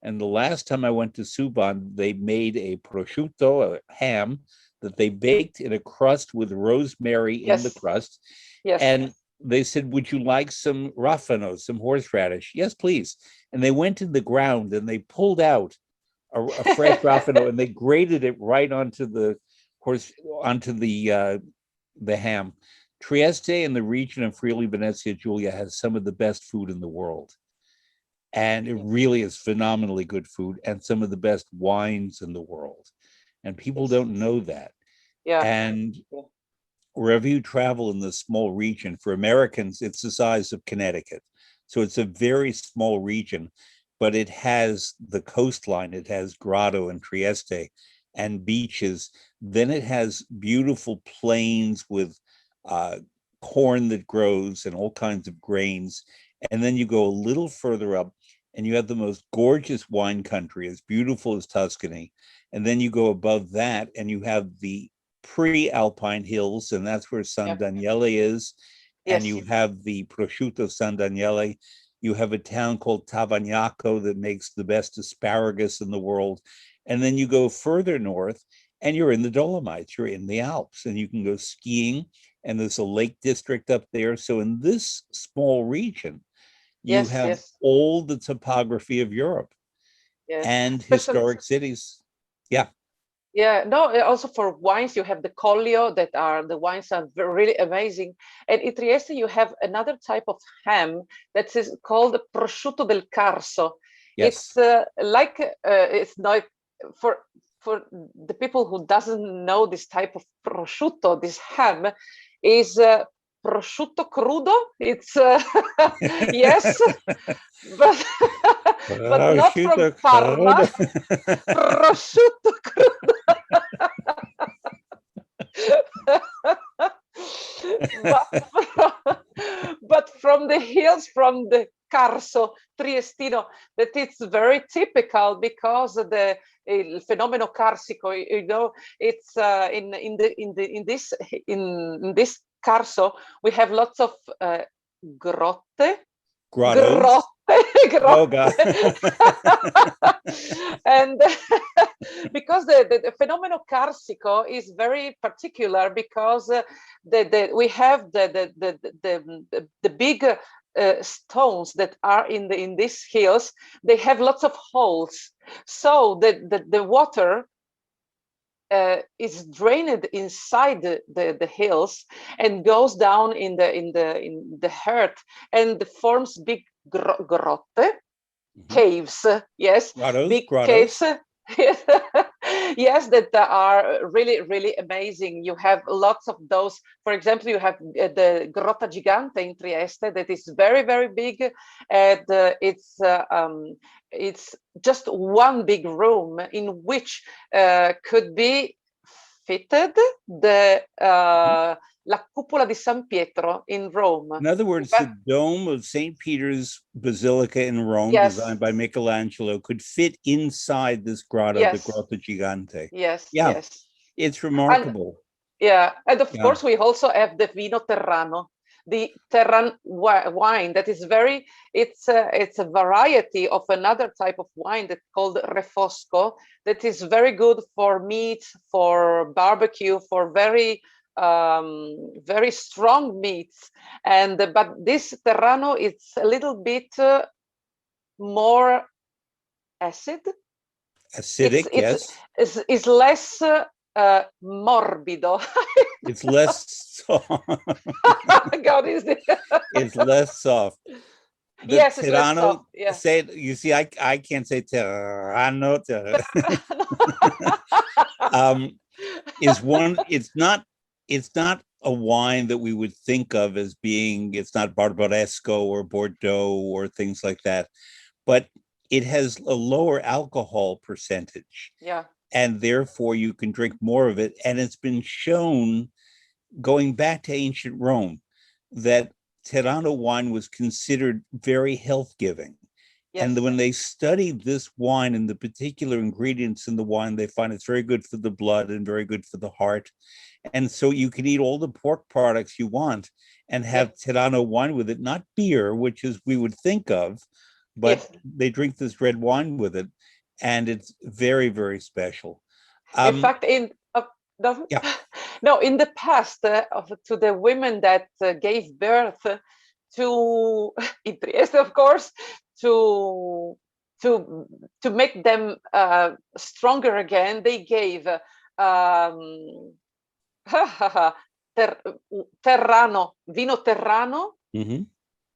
[SPEAKER 1] And the last time I went to Suban, they made a prosciutto, a ham, that they baked in a crust with rosemary in the
[SPEAKER 2] Yes.
[SPEAKER 1] crust.
[SPEAKER 2] Yes.
[SPEAKER 1] And they said, "Would you like some raffano, some horseradish?" "Yes, please." And they went in the ground and they pulled out a fresh raffano and they grated it right onto the horse, onto the ham. Trieste and the region of Friuli Venezia Giulia has some of the best food in the world. And it really is phenomenally good food and some of the best wines in the world. And people
[SPEAKER 2] Yes.
[SPEAKER 1] don't know that.
[SPEAKER 2] Yeah.
[SPEAKER 1] And
[SPEAKER 2] Yeah.
[SPEAKER 1] wherever you travel in this small region, for Americans, it's the size of Connecticut. So it's a very small region, but it has the coastline. It has Grotto and Trieste and beaches. Then it has beautiful plains with uh, corn that grows and all kinds of grains. And then you go a little further up and you have the most gorgeous wine country, as beautiful as Tuscany. And then you go above that and you have the pre-alpine hills, and that's where San
[SPEAKER 2] Yeah.
[SPEAKER 1] Daniele is. And
[SPEAKER 2] Yes.
[SPEAKER 1] you have the prosciutto San Daniele. You have a town called Tavagnaco that makes the best asparagus in the world. And then you go further north and you're in the Dolomites, you're in the Alps, and you can go skiing, and there's a lake district up there. So in this small region, you
[SPEAKER 2] Yes.
[SPEAKER 1] have
[SPEAKER 2] Yes.
[SPEAKER 1] all the topography of Europe
[SPEAKER 2] Yes.
[SPEAKER 1] and
[SPEAKER 2] Especially.
[SPEAKER 1] historic cities. Yeah.
[SPEAKER 2] Yeah, no, also for wines, you have the Collio that are the wines are really amazing. And in Trieste, you have another type of ham that is called prosciutto del Carso.
[SPEAKER 1] Yes.
[SPEAKER 2] It's like it's not for the people who doesn't know this type of prosciutto, this ham is prosciutto crudo. It's yes, but but not from
[SPEAKER 1] Prosciutto
[SPEAKER 2] Parma.
[SPEAKER 1] crudo.
[SPEAKER 2] Prosciutto crudo. but from the hills, from the Carso Triestino, that it's very typical because the il fenomeno carsico, you know, it's in this Carso we have lots of grotte,
[SPEAKER 1] Grottos. Oh God.
[SPEAKER 2] and because the fenomeno carsico is very particular because we have the big stones that are in these hills. They have lots of holes, so the water is drained inside the hills and goes down in the earth and forms big grotte, caves. Yes, big
[SPEAKER 1] Grottos.
[SPEAKER 2] caves. Yes, that are really amazing. You have lots of those. For example, you have the Grotta Gigante in Trieste that is very big, and it's just one big room in which could be fitted the La Cupola di San Pietro in Rome.
[SPEAKER 1] In other words, the dome of St. Peter's Basilica in Rome,
[SPEAKER 2] yes,
[SPEAKER 1] designed by Michelangelo, could fit inside this grotto,
[SPEAKER 2] yes,
[SPEAKER 1] the Grotta Gigante.
[SPEAKER 2] Yes,
[SPEAKER 1] yeah,
[SPEAKER 2] yes.
[SPEAKER 1] it's remarkable.
[SPEAKER 2] And of course, we also have the Vino Terrano, the Terran wine that is very, it's a variety of another type of wine that's called Refosco, that is very good for meat, for barbecue, for very strong meats. And but this Terrano, it's a little bit more acidic.
[SPEAKER 1] Yes.
[SPEAKER 2] It's less morbido.
[SPEAKER 1] It's less soft.
[SPEAKER 2] God, is it?
[SPEAKER 1] It's less soft. The
[SPEAKER 2] yes,
[SPEAKER 1] Terrano,
[SPEAKER 2] it's less soft. Yeah.
[SPEAKER 1] say it, you see, I can't say Terrano. Is one. It's not a wine that we would think of as being, it's not Barbaresco or Bordeaux or things like that, but it has a lower alcohol percentage.
[SPEAKER 2] Yeah.
[SPEAKER 1] And therefore you can drink more of it. And it's been shown, going back to ancient Rome, that Terrano wine was considered very health giving. And
[SPEAKER 2] Yes.
[SPEAKER 1] when they studied this wine and the particular ingredients in the wine, they find it's very good for the blood and very good for the heart. And so you can eat all the pork products you want and
[SPEAKER 2] Yeah.
[SPEAKER 1] have Terrano wine with it, not beer, which is we would think of, but
[SPEAKER 2] Yes.
[SPEAKER 1] they drink this red wine with it. And it's very, very special.
[SPEAKER 2] In fact, no,
[SPEAKER 1] Yeah.
[SPEAKER 2] no, in the past, to the women that gave birth to in Trieste, of course, to to make them stronger again, they gave Terrano, vino Terrano,
[SPEAKER 1] Mm-hmm.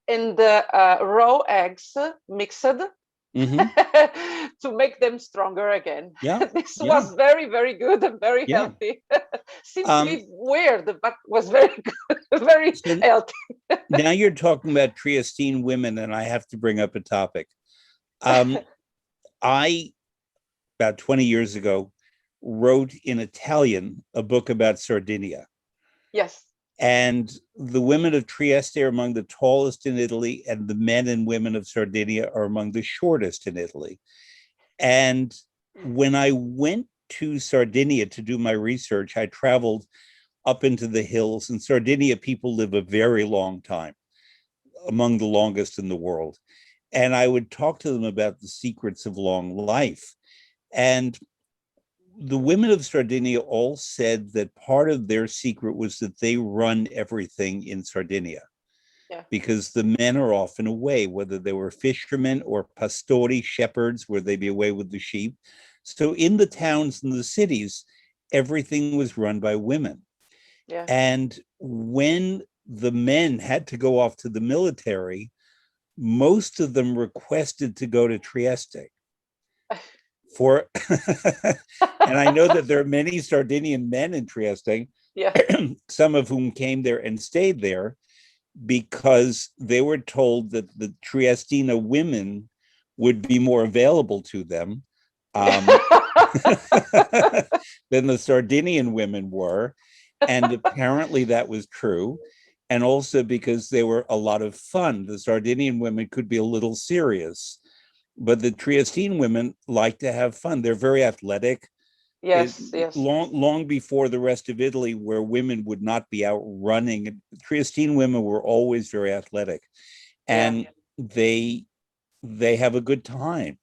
[SPEAKER 2] and raw eggs mixed
[SPEAKER 1] Mm-hmm.
[SPEAKER 2] to make them stronger again.
[SPEAKER 1] Yeah.
[SPEAKER 2] This
[SPEAKER 1] Yeah.
[SPEAKER 2] was very, very good and very
[SPEAKER 1] Yeah.
[SPEAKER 2] healthy.
[SPEAKER 1] Um,
[SPEAKER 2] Simply weird, but was very good, very
[SPEAKER 1] so
[SPEAKER 2] healthy.
[SPEAKER 1] now you're talking about Triestine women, and I have to bring up a topic. I, about 20 years ago, wrote in Italian a book about Sardinia.
[SPEAKER 2] Yes.
[SPEAKER 1] And the women of Trieste are among the tallest in Italy, and the men and women of Sardinia are among the shortest in Italy. And when I went to Sardinia to do my research, I traveled up into the hills. In Sardinia, people live a very long time, among the longest in the world. And I would talk to them about the secrets of long life. And the women of Sardinia all said that part of their secret was that they run everything in Sardinia.
[SPEAKER 2] Yeah.
[SPEAKER 1] Because the men are often away, whether they were fishermen or pastori, shepherds, where they be away with the sheep. So in the towns and the cities, everything was run by women.
[SPEAKER 2] Yeah.
[SPEAKER 1] And when the men had to go off to the military, most of them requested to go to Trieste for, and I know that there are many Sardinian men in Trieste,
[SPEAKER 2] Yeah.
[SPEAKER 1] some of whom came there and stayed there because they were told that the Triestina women would be more available to them than the Sardinian women were. And apparently that was true. And also because they were a lot of fun. The Sardinian women could be a little serious, but the Triestine women like to have fun. They're very athletic.
[SPEAKER 2] Yes. Yes.
[SPEAKER 1] Long before the rest of Italy, where women would not be out running, Triestine women were always very athletic, and
[SPEAKER 2] Yeah.
[SPEAKER 1] they have a good time.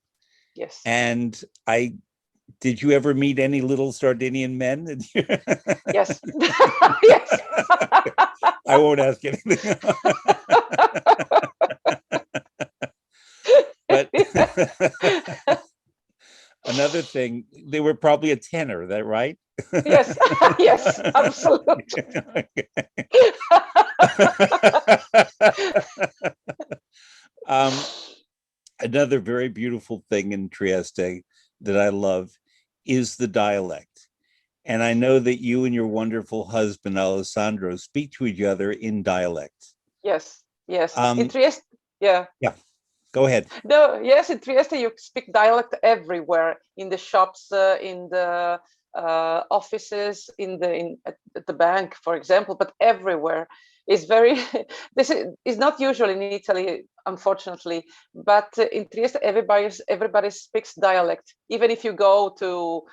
[SPEAKER 2] Yes.
[SPEAKER 1] And I did you ever meet any little Sardinian men?
[SPEAKER 2] Yes. Yes.
[SPEAKER 1] I won't ask anything. But another thing, they were probably a tenor, that right?
[SPEAKER 2] Yes. Yes. Absolutely.
[SPEAKER 1] um, Another very beautiful thing in Trieste that I love is the dialect. And I know that you and your wonderful husband, Alessandro, speak to each other in dialect.
[SPEAKER 2] Yes. Yes. In
[SPEAKER 1] Um,
[SPEAKER 2] Trieste. Yeah.
[SPEAKER 1] yeah, go ahead.
[SPEAKER 2] No, yes, in Trieste you speak dialect everywhere, in the shops, in the offices, at the bank, for example, but everywhere is very. This is not usual in Italy, unfortunately, but in Trieste everybody speaks dialect. Even if you go to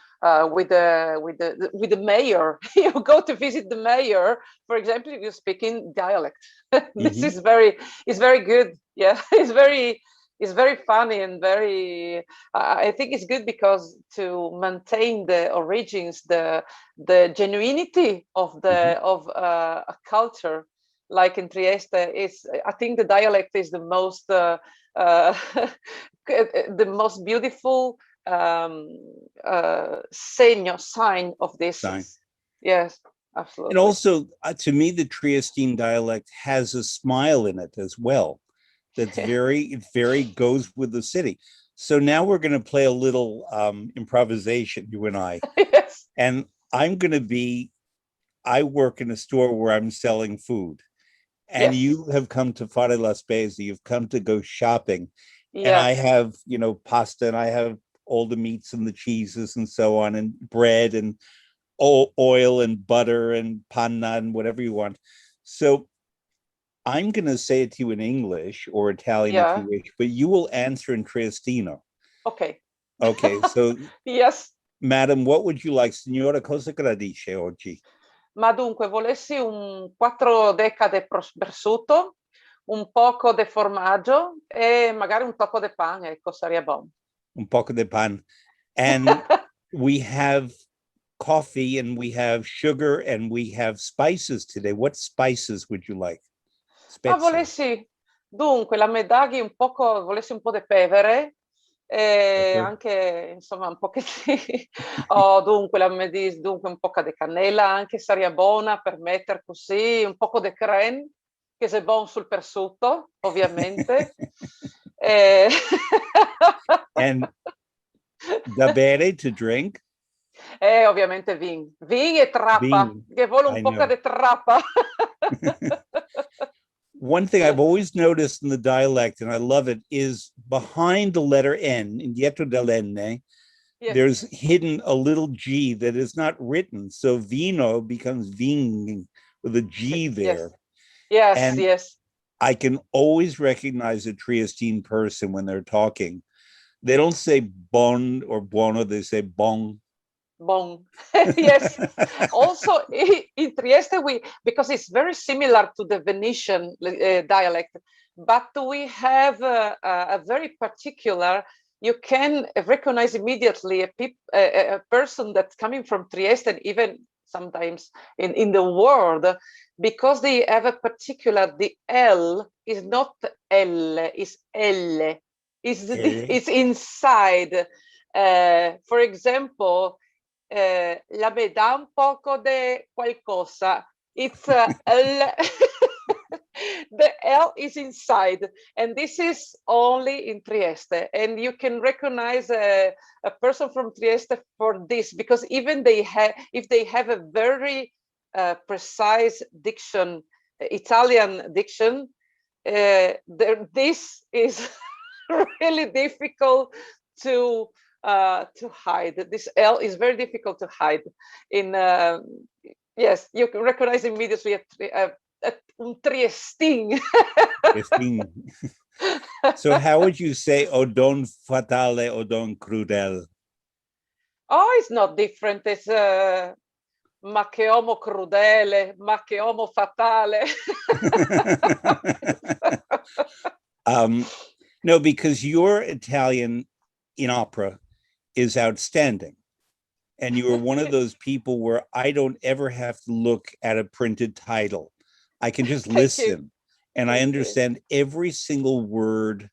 [SPEAKER 2] with the mayor, you go to visit the mayor, for example, you speak in dialect. This
[SPEAKER 1] Mm-hmm.
[SPEAKER 2] is very good. Yeah, it's very funny and very I think it's good because to maintain the origins, the genuinity of
[SPEAKER 1] Mm-hmm.
[SPEAKER 2] a culture like in Trieste is, I think the dialect is the most the most beautiful sign of this.
[SPEAKER 1] Sign.
[SPEAKER 2] Yes,
[SPEAKER 1] And
[SPEAKER 2] absolutely.
[SPEAKER 1] also, to me, the Triestine dialect has a smile in it as well. It very goes with the city. So now we're going to play a little improvisation, you and I.
[SPEAKER 2] Yes.
[SPEAKER 1] And I'm going to be I work in a store where I'm selling food, and
[SPEAKER 2] Yes.
[SPEAKER 1] you have come to fare la spesa, you've come to go shopping, and I
[SPEAKER 2] Yes.
[SPEAKER 1] have, pasta, and I have all the meats and the cheeses and so on, and bread and oil and butter and panna and whatever you want. So I'm going to say it to you in English or Italian if you
[SPEAKER 2] Yeah.
[SPEAKER 1] wish, but you will answer in Triestino.
[SPEAKER 2] Okay.
[SPEAKER 1] Okay, so
[SPEAKER 2] Yes.
[SPEAKER 1] madam, what would you like? Signora, cosa gradisce oggi?
[SPEAKER 2] Ma dunque, volessi un 4 decade prosciutto, un poco di formaggio e magari un tocco di pane, ecco, sarebbe buono.
[SPEAKER 1] Un poco de pan. And we have coffee and we have sugar and we have spices today. What spices would you like?
[SPEAKER 2] Ma
[SPEAKER 1] Spezie.
[SPEAKER 2] volessi, dunque, la medaghi un poco, volessi un po' di pevere e
[SPEAKER 1] Pepper.
[SPEAKER 2] anche, insomma, un pochettino, oh, dunque, la medis, dunque un po' di cannella anche sarebbe buona per mettere così, un po' di creme, che è buono sul prosciutto, ovviamente. E...
[SPEAKER 1] And da bere to drink?
[SPEAKER 2] E ovviamente vin. Vin e trappa,
[SPEAKER 1] Bean.
[SPEAKER 2] che vuole un
[SPEAKER 1] I
[SPEAKER 2] po'
[SPEAKER 1] know.
[SPEAKER 2] di trappa.
[SPEAKER 1] One thing I've always noticed in the dialect, and I love it, is behind the letter N, indietro dell'N,
[SPEAKER 2] Yes.
[SPEAKER 1] there's hidden a little G that is not written. So vino becomes ving with a G there.
[SPEAKER 2] Yes,
[SPEAKER 1] And
[SPEAKER 2] yes.
[SPEAKER 1] I can always recognize a Triestine person when they're talking. They don't say bon or buono, they say bon.
[SPEAKER 2] Bon. Yes. Also in Trieste, because it's very similar to the Venetian dialect, but we have a very particular, you can recognize immediately a person that's coming from Trieste, and even sometimes in the world, because they have a particular, the L is not L, is L. It's inside. For example, la me da un poco de qualcosa. It's L. The L is inside, and this is only in Trieste. And you can recognize a person from Trieste for this, because even if they have a very precise diction, Italian diction, this is really difficult to hide. This L is very difficult to hide. Yes, you can recognize immediately un Triestine.
[SPEAKER 1] So how would you say odon fatale, odon crudel?
[SPEAKER 2] Oh, it's not different. It's ma che uomo crudele, ma che uomo fatale.
[SPEAKER 1] No, because your Italian in opera is outstanding. And you are one of those people where I don't ever have to look at a printed title. I can just listen and I understand every single word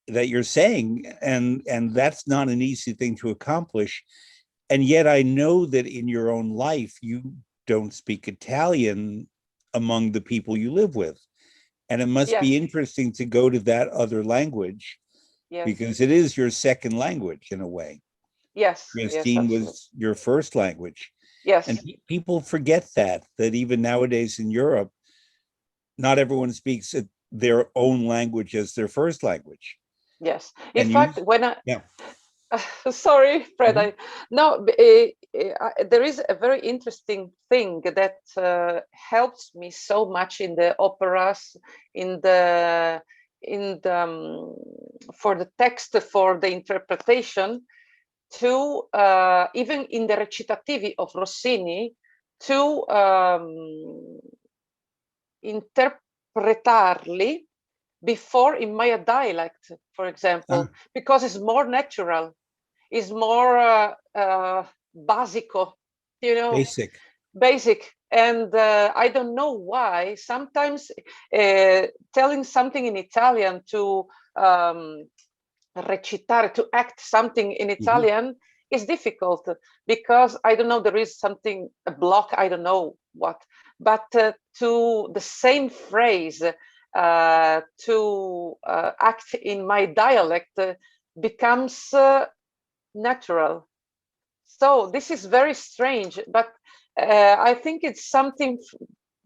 [SPEAKER 1] that you're saying. And that's not an easy thing to accomplish. And yet I know that in your own life, you don't speak Italian among the people you live with. And it must be interesting to go to that other language, because it is your second language in a way.
[SPEAKER 2] Yes.
[SPEAKER 1] Triestine was your first language.
[SPEAKER 2] Yes.
[SPEAKER 1] And people forget that even nowadays in Europe, not everyone speaks their own language as their first language.
[SPEAKER 2] Yes. In fact, when I...
[SPEAKER 1] Yeah.
[SPEAKER 2] Sorry, Fred. No, there is a very interesting thing that helps me so much in the operas, for the text, for the interpretation, to even in the recitativi of Rossini, to interpretarli before in my dialect, for example, because it's more natural, it's more basico, basic. And I don't know why sometimes telling something in Italian to recitare, to act something in Italian is difficult, because I don't know, there is something, a block, I don't know what, but to the same phrase to act in my dialect becomes natural. So this is very strange, but I think it's something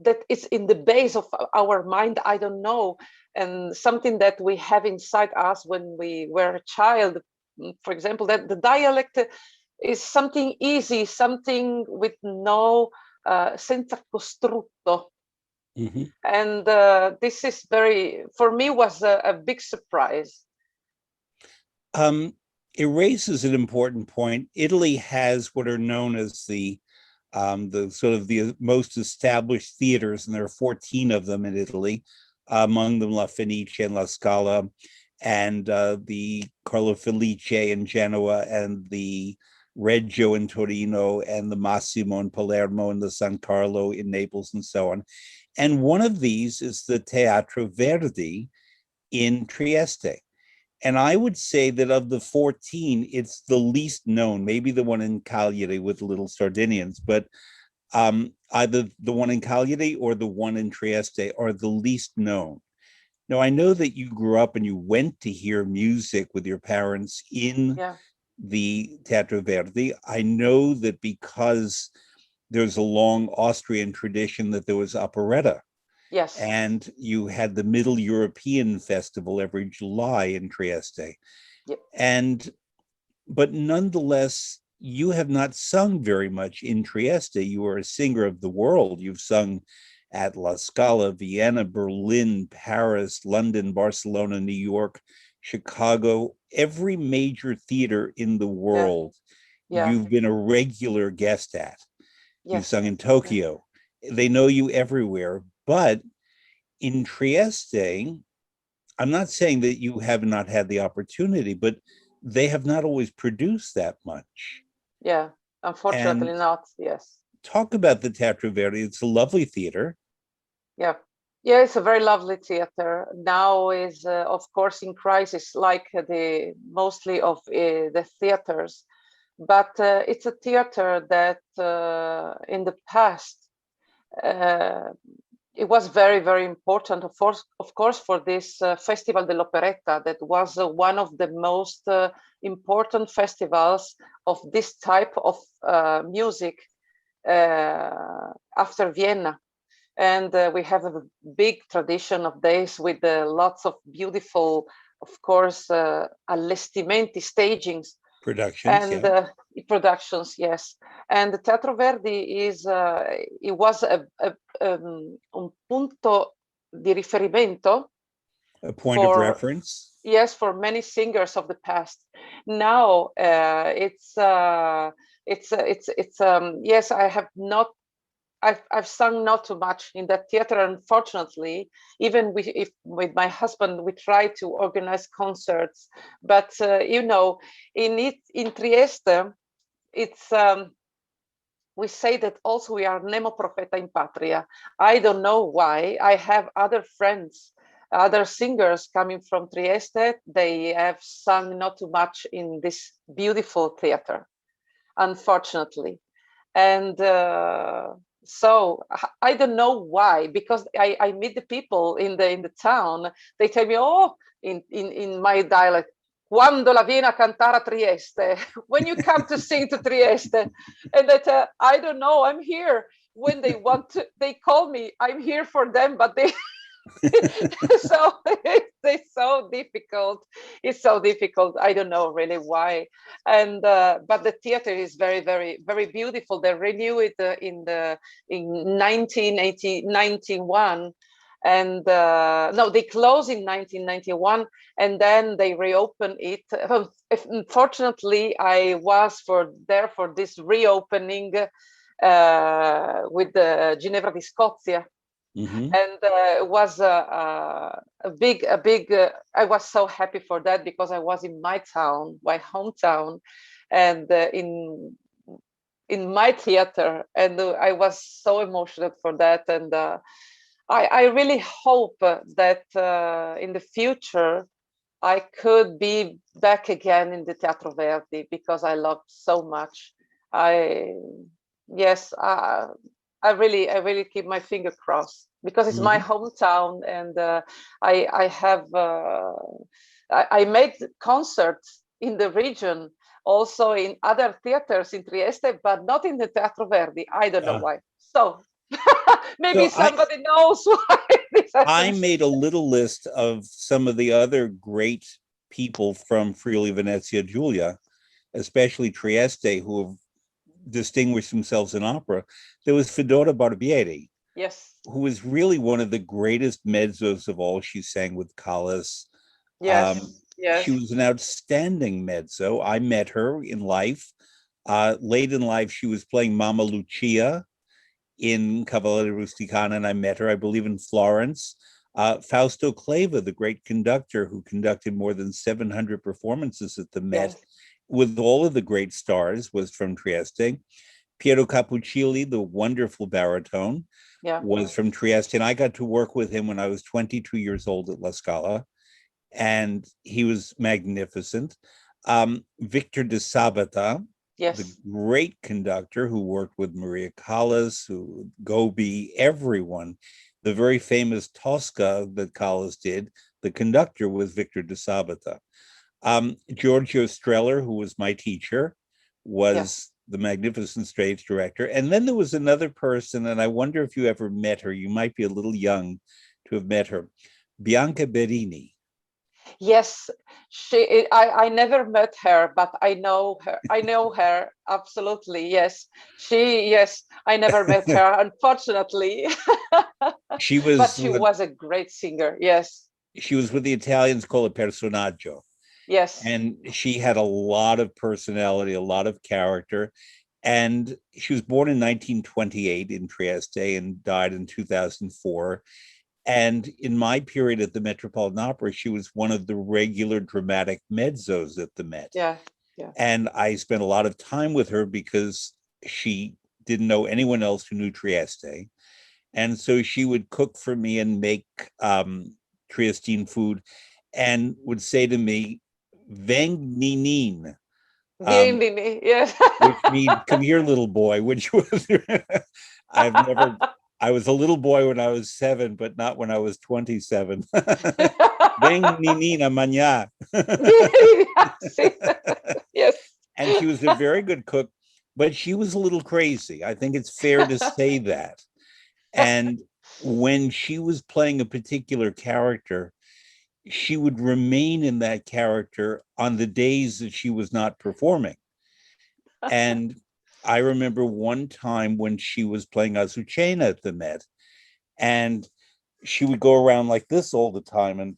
[SPEAKER 2] that is in the base of our mind. I don't know, and something that we have inside us when we were a child. For example, that the dialect is something easy, something with no senza costrutto.
[SPEAKER 1] Mhm.
[SPEAKER 2] And this is very, for me, was a big surprise.
[SPEAKER 1] It raises an important point. Italy has what are known as the sort of the most established theaters, and there are 14 of them in Italy, among them La Fenice and La Scala, and the Carlo Felice in Genoa, and the Reggio in Torino, and the Massimo in Palermo, and the San Carlo in Naples, and so on. And one of these is the Teatro Verdi in Trieste. And I would say that of the 14, it's the least known, maybe the one in Cagliari with the Little Sardinians, but either the one in Cagliari or the one in Trieste are the least known. Now, I know that you grew up and you went to hear music with your parents in
[SPEAKER 2] Yeah.
[SPEAKER 1] the Teatro Verdi. I know that because there's a long Austrian tradition that there was operetta,
[SPEAKER 2] Yes.
[SPEAKER 1] and you had the Middle European Festival every July in Trieste.
[SPEAKER 2] Yeah.
[SPEAKER 1] And but nonetheless, you have not sung very much in Trieste. You are a singer of the world. You've sung at La Scala, Vienna, Berlin, Paris, London, Barcelona, New York, Chicago, every major theater in the
[SPEAKER 2] Yeah.
[SPEAKER 1] world
[SPEAKER 2] Yeah.
[SPEAKER 1] you've been a regular guest at. You've
[SPEAKER 2] Yes.
[SPEAKER 1] sung in
[SPEAKER 2] Yeah.
[SPEAKER 1] Tokyo. They know you everywhere. But in Trieste, I'm not saying that you have not had the opportunity, but they have not always produced that much.
[SPEAKER 2] Yeah. Unfortunately
[SPEAKER 1] And
[SPEAKER 2] not. Yes.
[SPEAKER 1] talk about the Teatro Verdi. It's a lovely theater.
[SPEAKER 2] Yeah. Yeah, it's a very lovely theater. Now is, of course, in crisis, like the mostly of the theaters. But it's a theater that in the past uh, it was very, very important, of course, for this Festival dell'Operetta, that was one of the most important festivals of this type of music after Vienna. And we have a big tradition of days with lots of beautiful, of course, allestimenti, stagings,
[SPEAKER 1] Productions,
[SPEAKER 2] and
[SPEAKER 1] yeah.
[SPEAKER 2] productions, yes. And the Teatro Verdi is it was un punto di riferimento
[SPEAKER 1] A point of
[SPEAKER 2] for,
[SPEAKER 1] reference.
[SPEAKER 2] yes, for many singers of the past. Now it's yes, I have not, I've sung not too much in that theater, unfortunately. Even with my husband, we try to organize concerts, but you know, in Trieste, it's we say that also we are nemo profeta in patria. I don't know why. I have other friends, other singers coming from Trieste. They have sung not too much in this beautiful theater, unfortunately. And so I don't know why, because I meet the people in the town. They tell me, oh, in my dialect, quando la viene a cantare a Trieste, when you come to sing to Trieste. And that I don't know, I'm here when they want to, they call me, I'm here for them, but they so it's so difficult. It's so difficult. I don't know really why. And but the theater is very, very, very beautiful. They renew it in 1991, and no, they closed in 1991, and then they reopen it. Unfortunately, I was there for this reopening with the Ginevra di Scozia,
[SPEAKER 1] Mm-hmm.
[SPEAKER 2] and it was a big I was so happy for that, because I was in my town, my hometown, and in my theater, and I was so emotional for that. And I really hope that in the future I could be back again in the Teatro Verdi, because I love so much. I Yes, I really keep my finger crossed, because it's my
[SPEAKER 1] Mm-hmm.
[SPEAKER 2] hometown, and I have I made concerts in the region. also in other theaters in Trieste, but not in the Teatro Verdi. I don't know
[SPEAKER 1] Uh,
[SPEAKER 2] why. So maybe
[SPEAKER 1] so
[SPEAKER 2] somebody knows why this
[SPEAKER 1] I
[SPEAKER 2] happens.
[SPEAKER 1] made a little list of some of the other great people from Friuli Venezia Giulia, especially Trieste, who have distinguished themselves in opera. There was Fedora Barbieri,
[SPEAKER 2] Yes,
[SPEAKER 1] who was really one of the greatest mezzos of all. She sang with Callas. Um,
[SPEAKER 2] yes,
[SPEAKER 1] she
[SPEAKER 2] yes,
[SPEAKER 1] was an outstanding mezzo. I met her in life. Late in life, she was playing Mama Lucia in Cavalleria Rusticana, and I met her, I believe, in Florence. Fausto Clava, the great conductor who conducted more than 700 performances at the Met
[SPEAKER 2] yes,
[SPEAKER 1] with all of the great stars, was from Trieste. Piero Capuccilli, the wonderful baritone,
[SPEAKER 2] yeah.
[SPEAKER 1] was from Trieste, and I got to work with him when I was 22 years old at La Scala, and he was magnificent. Victor de Sabata, the
[SPEAKER 2] Yes,
[SPEAKER 1] great conductor who worked with Maria Callas, who Gobi, everyone. The very famous Tosca that Callas did, the conductor was Victor de Sabata. Giorgio Streller, who was my teacher,
[SPEAKER 2] yeah.
[SPEAKER 1] was the magnificent stage director. And then there was another person, and I wonder if you ever met her. You might be a little young to have met her. Bianca Berini.
[SPEAKER 2] Yes, I never met her, but I know her. I know her absolutely. Yes, yes. I never met her, unfortunately,
[SPEAKER 1] she
[SPEAKER 2] but
[SPEAKER 1] was
[SPEAKER 2] she was a great singer. Yes,
[SPEAKER 1] she was what the Italians call a personaggio,
[SPEAKER 2] yes,
[SPEAKER 1] and she had a lot of personality, a lot of character. And she was born in 1928 in Trieste and died in 2004. And in my period at the Metropolitan Opera, she was one of the regular dramatic mezzos at the Met.
[SPEAKER 2] yeah, yeah.
[SPEAKER 1] And I spent a lot of time with her because she didn't know anyone else who knew Trieste. And so she would cook for me and make Triestine food and would say to me, Veng ninin, um,
[SPEAKER 2] Vieni, yes.
[SPEAKER 1] which means come here, little boy, which was I've never I was a little boy when I was 7, but not when I was 27. Veng ninin a mañana.
[SPEAKER 2] Vieni, sì. Yes.
[SPEAKER 1] And she was a very good cook, but she was a little crazy. I think it's fair to say that. And when she was playing a particular character, she would remain in that character on the days that she was not performing. And I remember one time when she was playing Azucena at the Met, and she would go around like this all the time and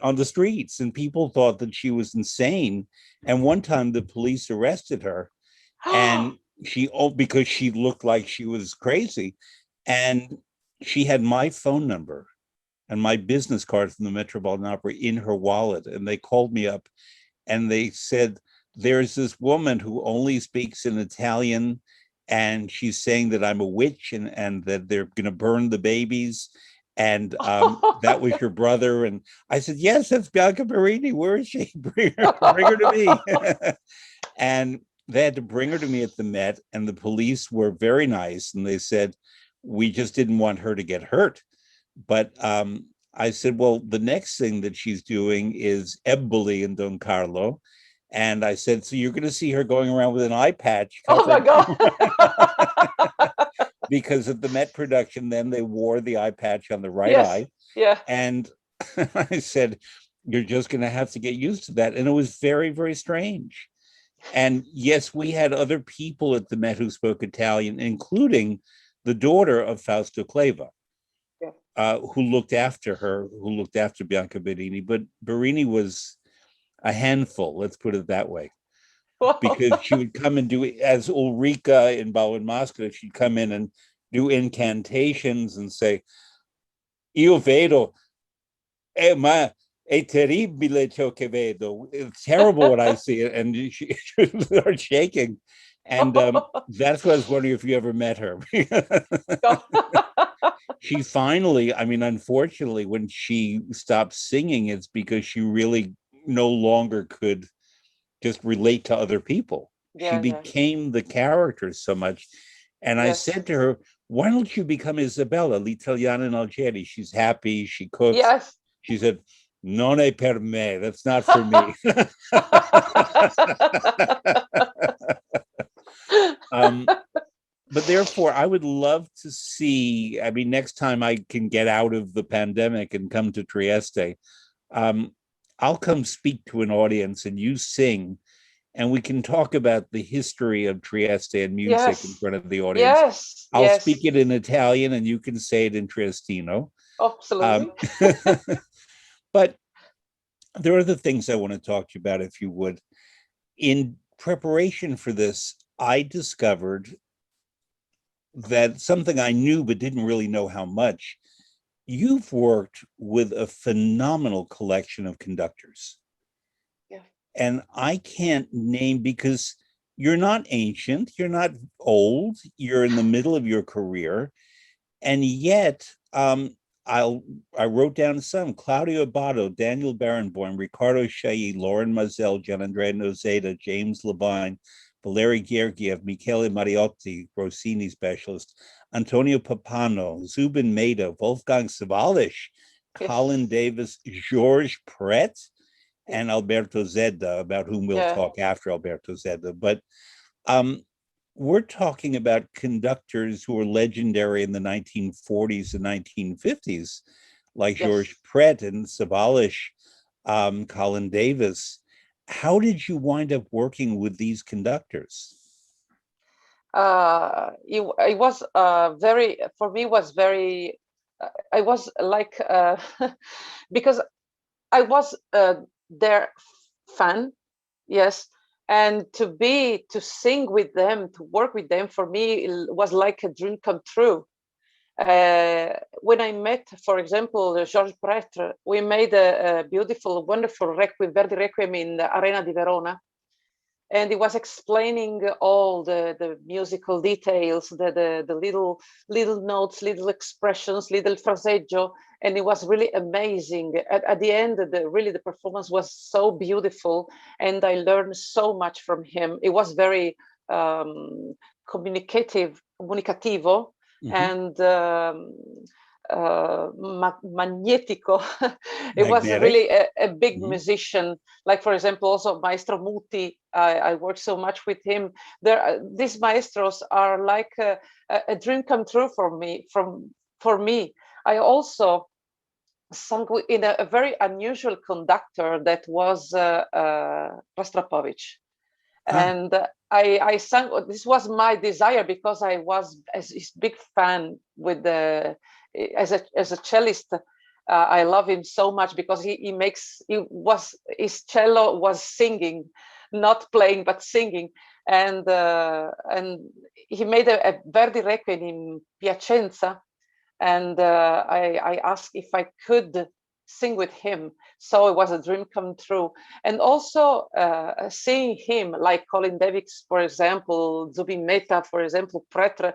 [SPEAKER 1] on the streets, and people thought that she was insane. And one time the police arrested her, and because she looked like she was crazy, and she had my phone number and my business card from the Metropolitan Opera in her wallet. And they called me up and they said, there's this woman who only speaks in Italian, and she's saying that I'm a witch and that they're going to burn the babies. And that was your brother. And I said, yes, that's Bianca Perini. Where is she? Bring her to me. And they had to bring her to me at the Met, and the police were very nice. And they said, we just didn't want her to get hurt. But I said, well, the next thing that she's doing is Eboli in Don Carlo. And I said, so you're going to see her going around with an eye patch
[SPEAKER 2] Oh my
[SPEAKER 1] covering.
[SPEAKER 2] God.
[SPEAKER 1] Because at the Met production, then they wore the eye patch on the right
[SPEAKER 2] Yes.
[SPEAKER 1] eye.
[SPEAKER 2] Yeah.
[SPEAKER 1] And I said, you're just going to have to get used to that. And it was very, very strange. And yes, we had other people at the Met who spoke Italian, including the daughter of Fausto Clava,
[SPEAKER 2] Yeah.
[SPEAKER 1] who looked after her, who looked after Bianca Berini. But Berini was a handful, let's put it that way,
[SPEAKER 2] Wow.
[SPEAKER 1] because she would come and do, as Ulrika in Bal in Moscow, she'd come in and do incantations and say, Io vedo, ma è terribile ciò che vedo. It's terrible what I see. And she would start shaking. And that's what I was wondering if you ever met her. She finally, I mean, unfortunately, when she stopped singing, it's because she really no longer could just relate to other people. She
[SPEAKER 2] Yeah, yeah.
[SPEAKER 1] became the character so much. And I
[SPEAKER 2] Yes.
[SPEAKER 1] said to her, why don't you become Isabella, l'Italiana in Algeri? She's happy, she cooks.
[SPEAKER 2] Yes.
[SPEAKER 1] She said, Non è per me. That's not for me. um, but therefore, I would love to see. I mean, next time I can get out of the pandemic and come to Trieste, um, I'll come speak to an audience and you sing, and we can talk about the history of Trieste and music in
[SPEAKER 2] Yes,
[SPEAKER 1] front of the audience.
[SPEAKER 2] yes,
[SPEAKER 1] I'll
[SPEAKER 2] yes,
[SPEAKER 1] speak it in Italian and you can say it in Triestino.
[SPEAKER 2] absolutely.
[SPEAKER 1] Um, but there are other things I want to talk to you about, if you would. In preparation for this, I discovered that something I knew but didn't really know how much. You've worked with a phenomenal collection of conductors.
[SPEAKER 2] Yeah.
[SPEAKER 1] And I can't name, because you're not ancient, you're not old, you're in the middle of your career. And yet, I'll I wrote down some: Claudio Abbado, Daniel Barenboim, Riccardo Chailly, Lauren Mazel, Gianandrea Nozeda, James Levine, Valery Gergiev, Michele Mariotti, Rossini specialist, Antonio Papano, Zubin Mehta, Wolfgang Sawallisch, Colin
[SPEAKER 2] Yes.
[SPEAKER 1] Davis, Georges Pret,
[SPEAKER 2] Yes.
[SPEAKER 1] and Alberto Zedda, about whom we'll
[SPEAKER 2] Yeah.
[SPEAKER 1] talk after Alberto Zedda. But um, we're talking about conductors who were legendary in the 1940s and 1950s, like Georges
[SPEAKER 2] Yes.
[SPEAKER 1] Pret and Sawallisch, Colin Davis. How did you wind up working with these conductors?
[SPEAKER 2] It was very, for me, was very, I was like, because I was their fan, yes. And to sing with them, to work with them, for me, it was like a dream come true. When I met, for example, Georges Pretre, we made a beautiful, wonderful Requiem, Verdi Requiem in the Arena di Verona. And he was explaining all the musical details, the little notes, little expressions, little fraseggio, and it was really amazing. At the end, really the performance was so beautiful, and I learned so much from him. It was very comunicativo,
[SPEAKER 1] Mhm.
[SPEAKER 2] and magnetico. It was
[SPEAKER 1] Magnetic.
[SPEAKER 2] really a big
[SPEAKER 1] Mhm.
[SPEAKER 2] musician. Like, for example, also Maestro Muti. I worked so much with him. These maestros are like a dream come true for me. For me, I also sung in a very unusual conductor that was Rostropovich.
[SPEAKER 1] Ah,
[SPEAKER 2] And I sang. This was my desire because I was his big fan with the as a cellist. I love him so much because he makes his cello was singing, not playing but singing, and he made a Verdi Requiem in Piacenza, and I asked if I could sing with him. So it was a dream come true. And also seeing him, like Colin Davis, for example, Zubin Mehta, for example, Pretre,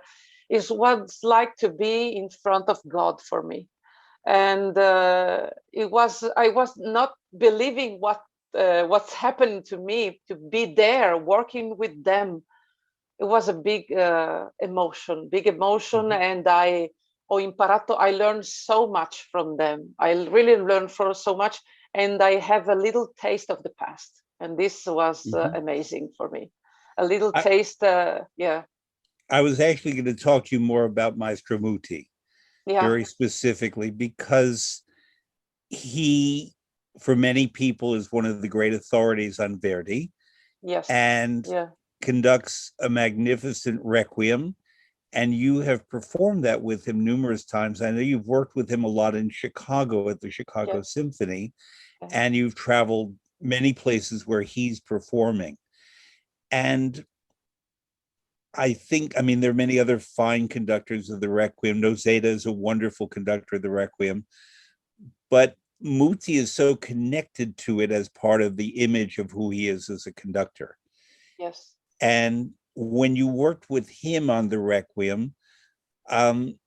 [SPEAKER 2] is what it's like to be in front of God for me. And I was not believing what's happened to me, to be there working with them. It was a big emotion,
[SPEAKER 1] mhm.
[SPEAKER 2] and ho imparato, I learned so much from them. I really learned so much, and I have a little taste of the past, and this was
[SPEAKER 1] Mhm.
[SPEAKER 2] amazing for me. A little
[SPEAKER 1] I,
[SPEAKER 2] taste, yeah,
[SPEAKER 1] I was actually going to talk to you more about Maestro Muti,
[SPEAKER 2] yeah,
[SPEAKER 1] very specifically, because he, for many people, is one of the great authorities on Verdi
[SPEAKER 2] yes,
[SPEAKER 1] and
[SPEAKER 2] yeah,
[SPEAKER 1] conducts a magnificent requiem. And you have performed that with him numerous times. I know you've worked with him a lot in Chicago at the Chicago
[SPEAKER 2] yeah,
[SPEAKER 1] Symphony,
[SPEAKER 2] yeah.
[SPEAKER 1] and you've traveled many places where he's performing. And I think, I mean, there are many other fine conductors of the Requiem. Nozeda is a wonderful conductor of the Requiem, but Muti is so connected to it as part of the image of who he is as a conductor.
[SPEAKER 2] Yes.
[SPEAKER 1] And when you worked with him on the Requiem, um,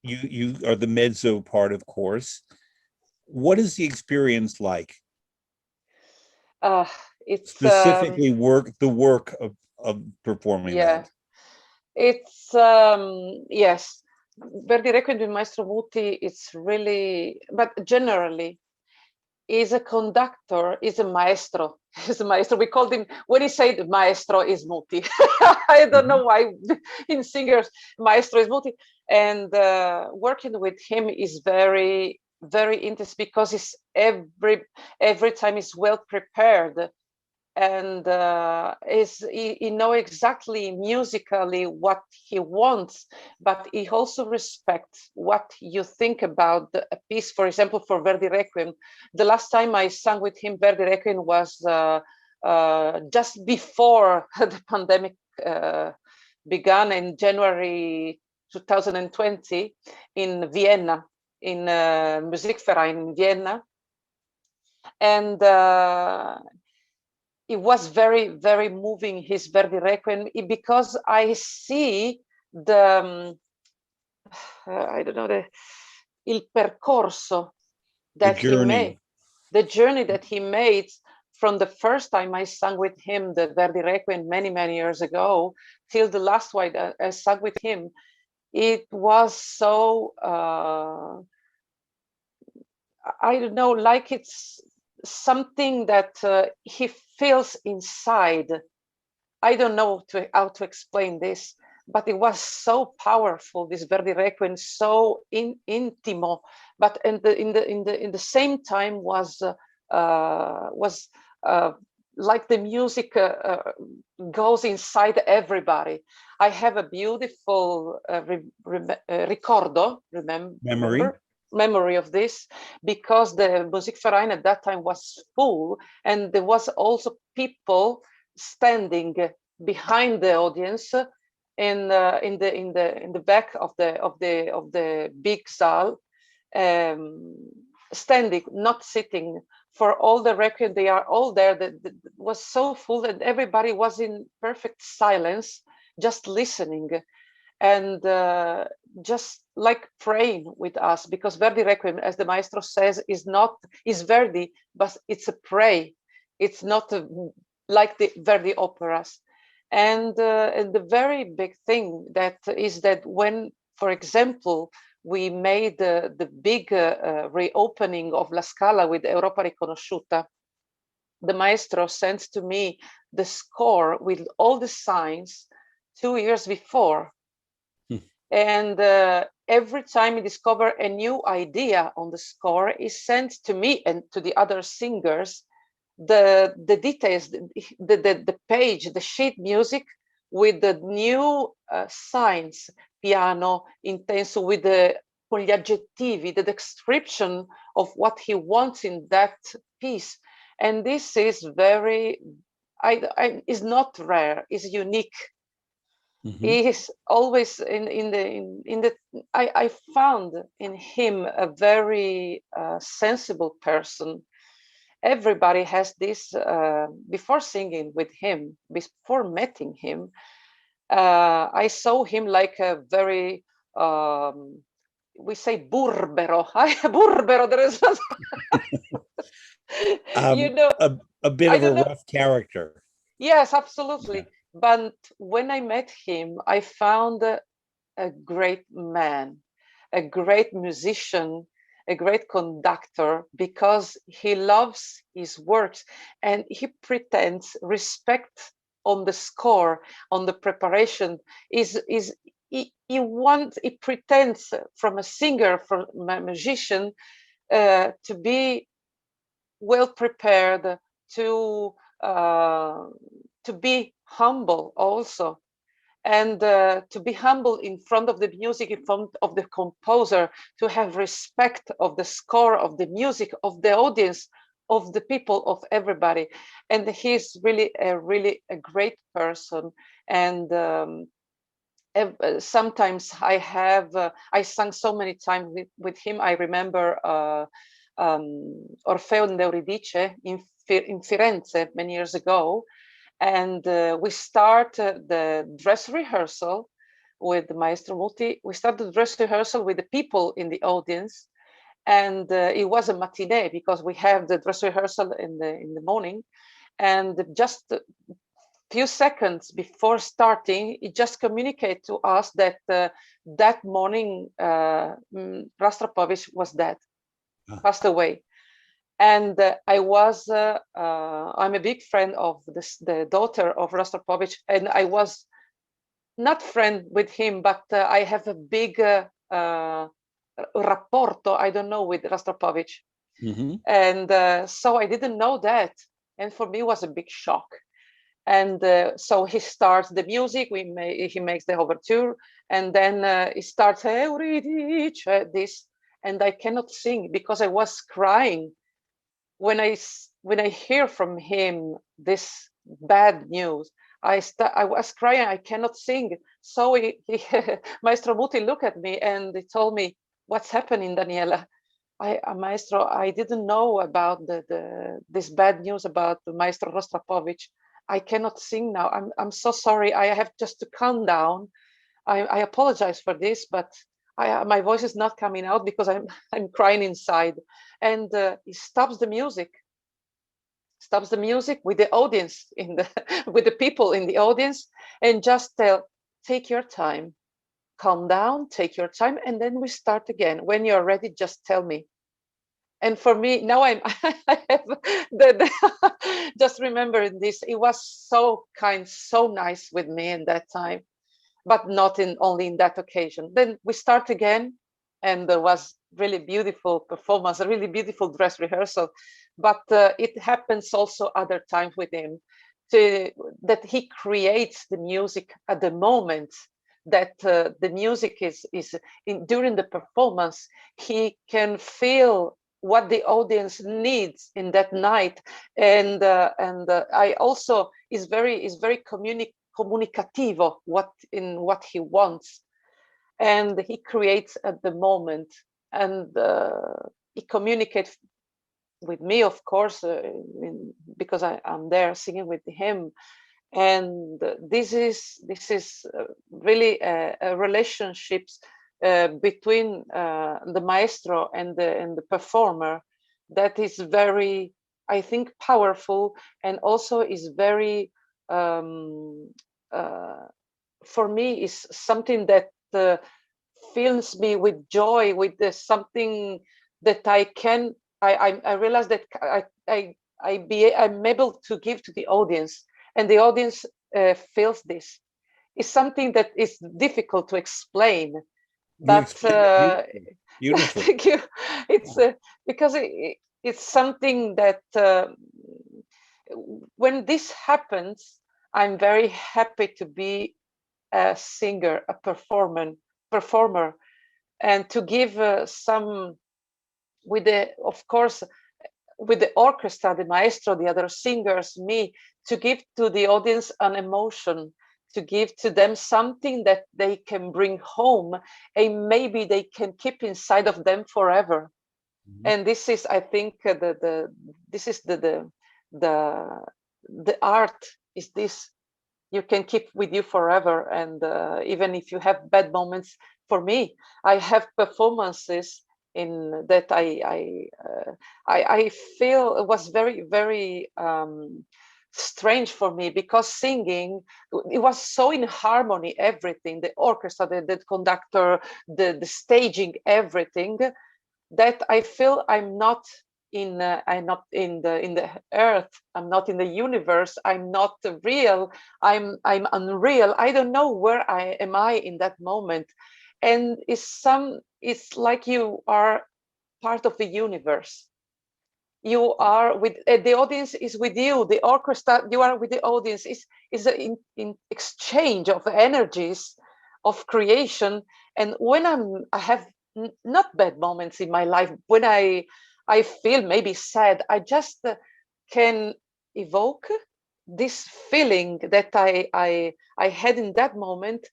[SPEAKER 1] you are the mezzo part, of course. What is the experience like?
[SPEAKER 2] Uh, it's
[SPEAKER 1] Specifically, the work of performing that.
[SPEAKER 2] yeah, it's yes. Verdi Requiem with Maestro Muti, it's really, but generally, is a conductor, is a maestro. Is a maestro. We called him, when he said maestro is Muti. I don't know why in singers maestro is Muti. And working with him is very, very intense because it's every time is well prepared, and he know exactly musically what he wants, but he also respects what you think about a piece. For example, for Verdi Requiem, the last time I sang with him Verdi Requiem was just before the pandemic began in January 2020 in Vienna, in Musikverein in Vienna. And it was very, very moving, his Verdi Requiem, because I see the, I don't know, il percorso that he made, the journey that he made from the first time I sang with him the Verdi Requiem many, many years ago, till the last one that I sang with him. It was so, I don't know, like it's something that he feels inside. I don't know how to explain this, but it was so powerful. This Verdi Requiem, so intimo, but in the same time was like the music goes inside everybody. I have a beautiful ricordo, memory of this, because the Musikverein at that time was full, and there was also people standing behind the audience in the back of the big saal, standing, not sitting. For all the requiem, they are all there. That was so full, and everybody was in perfect silence, just listening, and just like praying with us, because Verdi Requiem, as the maestro says, is Verdi, but it's a pray. It's not like the Verdi operas. And the very big thing that is that when, for example, we made the big reopening of La Scala with Europa Riconosciuta, the maestro sent to me the score with all the signs 2 years before. And every time he discovered a new idea on the score, he sent to me and to the other singers the details, the page, the sheet music with the new signs, piano, intenso, with con gli aggettivi, the description of what he wants in that piece. And this is very, is not rare, is unique. He is always I found in him a very sensible person. Everybody has this, before singing with him, before meeting him, I saw him like a very, we say burbero, burbero, there is you know,
[SPEAKER 1] a bit of a rough character.
[SPEAKER 2] Yes, absolutely. But when I met him, I found a great man, a great musician, a great conductor, because he loves his works and he pretends respect on the score, on the preparation. He pretends from a singer, from a musician, to be well prepared, to be humble also, and to be humble in front of the music, in front of the composer, to have respect of the score, of the music, of the audience, of the people, of everybody. And he's really a great person. And sometimes I sang so many times with him. I remember Orfeo and Euridice in Firenze many years ago, and we start the dress rehearsal with Maestro Muti. We started the dress rehearsal with the people in the audience, and it was a matinee because we have the dress rehearsal in the morning, and just a few seconds before starting, it just communicated to us that that morning, Rostropovich was dead, passed away. And I'm a big friend of the daughter of Rostropovich, and I was not friend with him, but I have a big rapporto, I don't know, with Rostropovich. And so I didn't know that. And for me, it was a big shock. And so he starts the music, he makes the overture, and then he starts this, and I cannot sing because I was crying when I hear from him this bad news. I was crying. I cannot sing. So Maestro Muti looked at me and he told me, "What's happening, Daniela?" Maestro, I didn't know about this bad news about Maestro Rostropovich. I cannot sing now. I'm so sorry. I have just to calm down. I apologize for this, but my voice is not coming out because I'm crying inside. And he stops the music with the audience with the people in the audience, and just take your time, calm down, take your time, and then we start again. When you're ready, just tell me. And for me now, I have just remembering this. It was so kind, so nice with me in that time, but not only in that occasion. Then we start again, and there was really beautiful performance, a really beautiful dress rehearsal. But it happens also other times with him, that he creates the music at the moment that the music is during the performance. He can feel what the audience needs in that night, and I also is very communicativo what he wants, and he creates at the moment, and he communicates with me, of course, because I'm there singing with him. And this is really a relationships between the maestro and the performer that is very, I think, powerful, and also is very for me is something that fills me with joy, with something that I realize that I'm able to give to the audience, and the audience feels this. It's something that is difficult to explain, but
[SPEAKER 1] beautiful.
[SPEAKER 2] thank you. It's because it's something that when this happens, I'm very happy to be a singer, a performer, and to give some, with the, of course, with the orchestra, the maestro, the other singers, me, to give to the audience an emotion, to give to them something that they can bring home, and maybe they can keep inside of them forever. And this is, I think, this is the art is this. You can keep with you forever, and even if you have bad moments. For me, I have performances in that I feel it was very strange for me, because singing, it was so in harmony, everything, the orchestra, the conductor, the staging, everything, that I feel I'm not in the earth, I'm not in the universe, I'm not real, I'm unreal. I don't know where I am in that moment. And it's like you are part of the universe. You are with the audience is with you, the orchestra, you are with the audience, is in exchange of energies of creation. And when I have not bad moments in my life, when I feel maybe sad, I just can evoke this feeling that I had in that moment,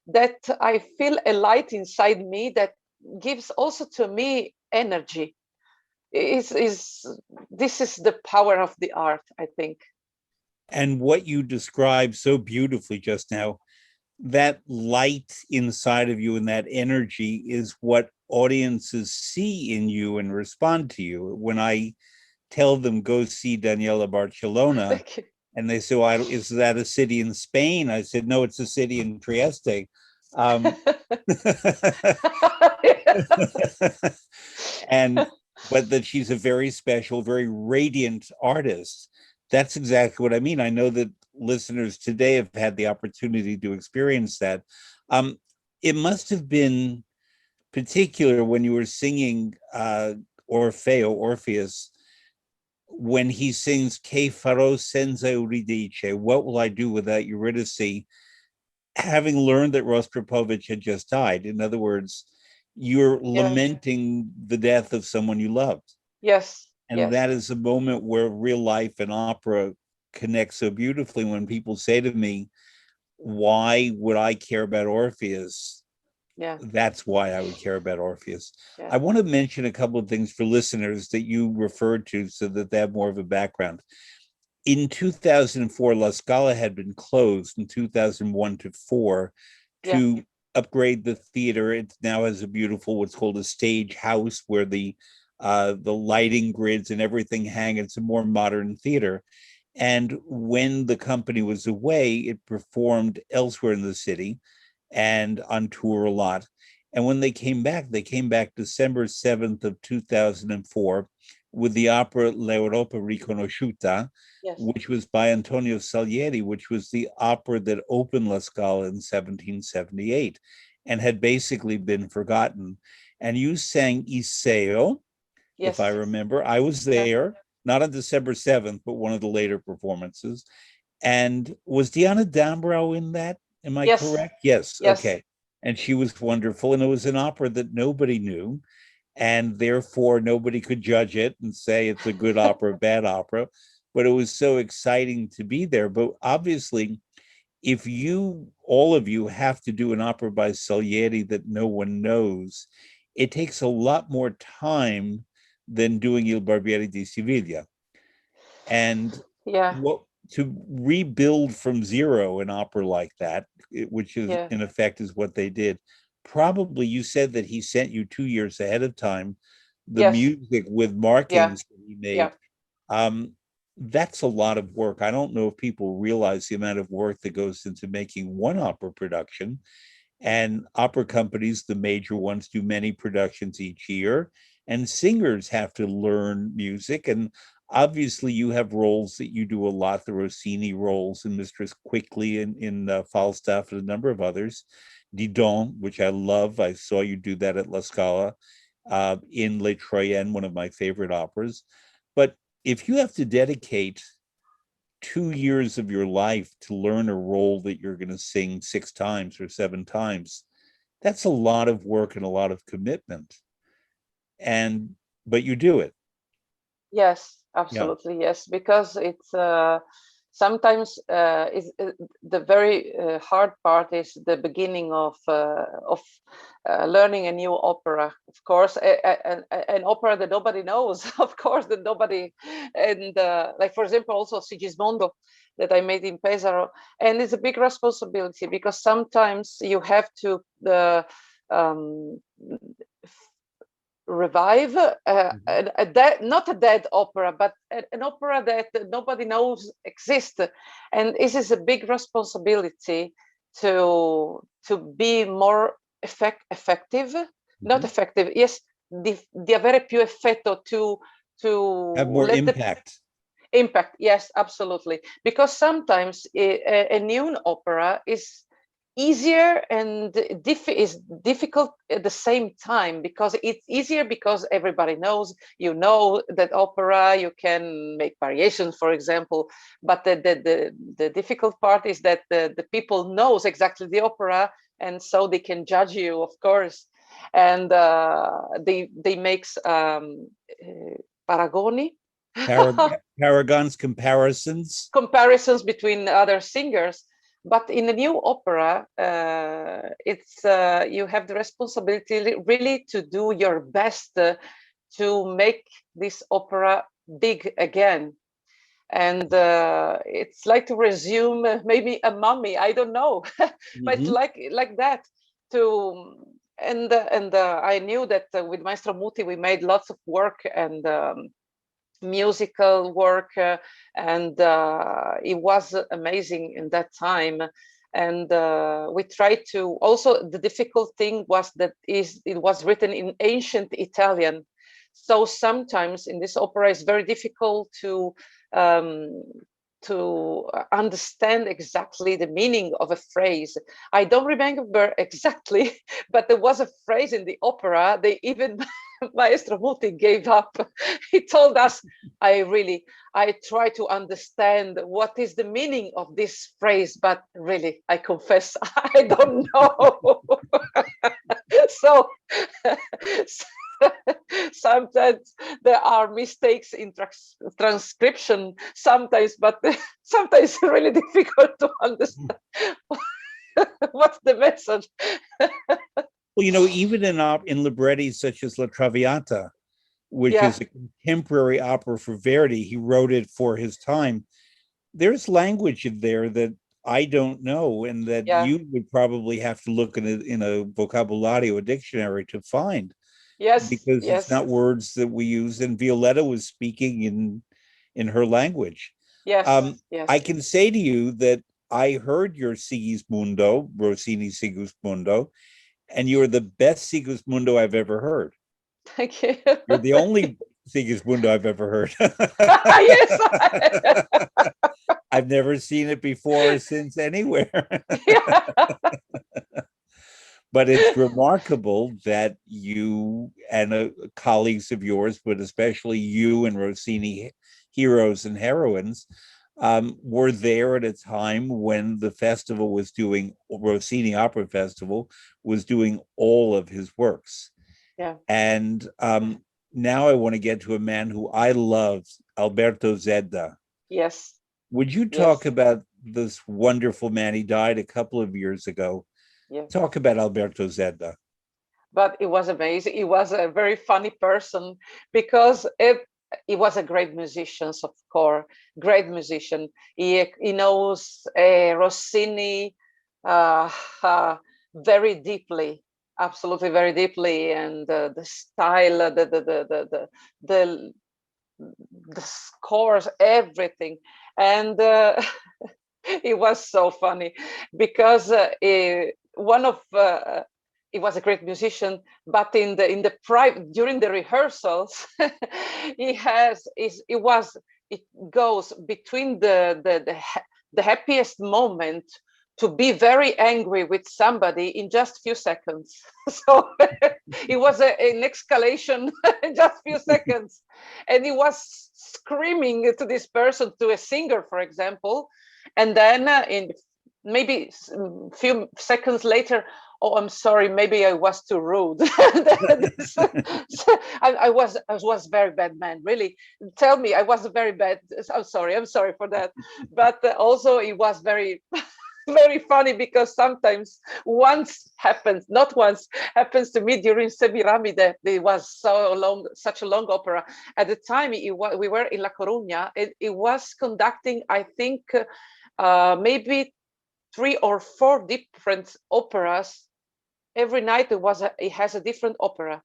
[SPEAKER 2] that I feel a light inside me that gives also to me energy. This is the power of the art, I think.
[SPEAKER 1] And what you described so beautifully just now, that light inside of you and that energy is what audiences see in you and respond to you. When I tell them, go see Daniela Barcellona, and they say, well, is that a city in Spain? I said, no, it's a city in Trieste. Um, and but that she's a very special, very radiant artist. That's exactly what I mean. I know that listeners today have had the opportunity to experience that. Um, it must have been particular when you were singing Orpheus, when he sings "Che farò senza Euridice," what will I do without Eurydice? Having learned that Rostropovich had just died. In other words, you're
[SPEAKER 2] Yeah.
[SPEAKER 1] lamenting the death of someone you loved.
[SPEAKER 2] Yes.
[SPEAKER 1] And
[SPEAKER 2] Yes.
[SPEAKER 1] that is a moment where real life and opera connect so beautifully. When people say to me, why would I care about Orpheus?
[SPEAKER 2] Yeah.
[SPEAKER 1] That's why I would care about Orpheus.
[SPEAKER 2] Yeah.
[SPEAKER 1] I want to mention a couple of things for listeners that you referred to so that they have more of a background. In 2004, La Scala had been closed in 2001 to 4
[SPEAKER 2] Yeah.
[SPEAKER 1] to upgrade the theater. It now has a beautiful, what's called a stage house, where the lighting grids and everything hang. It's a more modern theater. And when the company was away, it performed elsewhere in the city and on tour a lot. And when they came back December 7th of 2004 with the opera L'Europa Riconosciuta,
[SPEAKER 2] Yes.
[SPEAKER 1] which was by Antonio Salieri, which was the opera that opened La Scala in 1778 and had basically been forgotten. And you sang Iseo, if I
[SPEAKER 2] Yes.
[SPEAKER 1] remember. I was
[SPEAKER 2] Yeah.
[SPEAKER 1] there, not on December 7th, but one of the later performances. And was Diana Dambrau in that? Am I
[SPEAKER 2] Yes.
[SPEAKER 1] correct? Yes.
[SPEAKER 2] Yes.
[SPEAKER 1] Okay. And she was wonderful. And it was an opera that nobody knew. And therefore, nobody could judge it and say it's a good opera, bad opera. But it was so exciting to be there. But obviously, if all of you, have to do an opera by Salieri that no one knows, it takes a lot more time than doing Il Barbiere di Siviglia. And
[SPEAKER 2] Yeah.
[SPEAKER 1] what to rebuild from zero an opera like that, which is
[SPEAKER 2] Yeah.
[SPEAKER 1] in effect is what they did. Probably you said that he sent you 2 years ahead of time the
[SPEAKER 2] Yes.
[SPEAKER 1] music with
[SPEAKER 2] Yeah.
[SPEAKER 1] markings that he
[SPEAKER 2] Yeah.
[SPEAKER 1] made. Um, that's a lot of work. I don't know if people realize the amount of work that goes into making one opera production. And opera companies, the major ones, do many productions each year. And singers have to learn music. And obviously, you have roles that you do a lot, the Rossini roles and Mistress Quickly in Falstaff and a number of others. Didon, which I love. I saw you do that at La Scala, in Les Troyennes, one of my favorite operas. But if you have to dedicate 2 years of your life to learn a role that you're going to sing 6 times or 7 times, that's a lot of work and a lot of commitment. And but you do it.
[SPEAKER 2] Yes,
[SPEAKER 1] Yeah.
[SPEAKER 2] absolutely. Yes, because it's sometimes the very hard part is the beginning of learning a new opera. Of course, an opera that nobody knows. Of course, that nobody, and like for example, also Sigismondo that I made in Pesaro, and it's a big responsibility because sometimes you have to um, revive not a dead opera, but an opera that nobody knows exists, and this is a big responsibility to be more effective, not
[SPEAKER 1] Mhm.
[SPEAKER 2] effective, yes, di avere più effetto,
[SPEAKER 1] Have
[SPEAKER 2] to
[SPEAKER 1] more
[SPEAKER 2] let the
[SPEAKER 1] impact.
[SPEAKER 2] impact. Yes, absolutely, because sometimes a new opera is easier and is difficult at the same time, because it's easier because everybody knows, you know, that opera, you can make variations, for example, but the difficult part is that the people knows exactly the opera, and so they can judge you, of course, and they makes paragoni,
[SPEAKER 1] Paragons, comparisons.
[SPEAKER 2] comparisons between other singers. But in a new opera, it's you have the responsibility really to do your best to make this opera big again. And it's like to resume maybe a mummy, I don't know, but
[SPEAKER 1] Mhm.
[SPEAKER 2] like that. To and I knew that with Maestro Muti we made lots of work and musical work, and it was amazing in that time. And we tried to also, the difficult thing was that it was written in ancient Italian. So sometimes in this opera it's very difficult um, to understand exactly the meaning of a phrase. I don't remember exactly, but there was a phrase in the opera, they even Maestro Muti gave up. He told us, I try to understand what is the meaning of this phrase, but really, I confess, I don't know. So sometimes there are mistakes in transcription, sometimes, but sometimes it's really difficult to understand what's the message.
[SPEAKER 1] Well, even in libretti such as La Traviata, which
[SPEAKER 2] Yeah,
[SPEAKER 1] is a contemporary opera for Verdi, he wrote it for his time. There's language in there that I don't know, and that
[SPEAKER 2] yeah,
[SPEAKER 1] you would probably have to look in a vocabulario, a dictionary to find,
[SPEAKER 2] yes,
[SPEAKER 1] because it's
[SPEAKER 2] yes,
[SPEAKER 1] not words that we use. And Violetta was speaking in her language.
[SPEAKER 2] yes,
[SPEAKER 1] I
[SPEAKER 2] yes.
[SPEAKER 1] can say to you that I heard your Sigismundo, Rossini Sigismundo, and you're the best Sigismundo I've ever heard.
[SPEAKER 2] Thank you.
[SPEAKER 1] You're the only Sigismundo I've ever heard.
[SPEAKER 2] Yes.
[SPEAKER 1] I've never seen it before or since anywhere.
[SPEAKER 2] Yeah.
[SPEAKER 1] But it's remarkable that you and colleagues of yours, but especially you and Rossini heroes and heroines, were there at a time when the festival was doing, Rossini Opera Festival was doing all of his works.
[SPEAKER 2] Yeah.
[SPEAKER 1] And now I want to get to a man who I love, Alberto Zedda.
[SPEAKER 2] Yes.
[SPEAKER 1] Would you talk
[SPEAKER 2] Yes.
[SPEAKER 1] about this wonderful man? He died a couple of years ago.
[SPEAKER 2] Yes.
[SPEAKER 1] Talk about Alberto Zedda.
[SPEAKER 2] But it was amazing. He was a very funny person because he was a great musician, of course, great musician. He knows Rossini uh, uh, very deeply, absolutely very deeply, and the style, the the scores, everything, and it was so funny because one of he was a great musician, but in the private during the rehearsals, he has is it goes between the happiest moment to be very angry with somebody in just few seconds. So it was an escalation in just few seconds, and he was screaming to this person, to a singer, for example, and then in maybe a few seconds later, oh, I'm sorry, maybe I was too rude. I was very bad man, really. Tell me, I was very bad. I'm sorry for that. But also it was very very funny because sometimes not once happens to me during Semiramide. It was so long, such a long opera. At the time, we were in La Coruña. It was conducting, I think, maybe 3 or 4 different operas. Every night it has a different opera,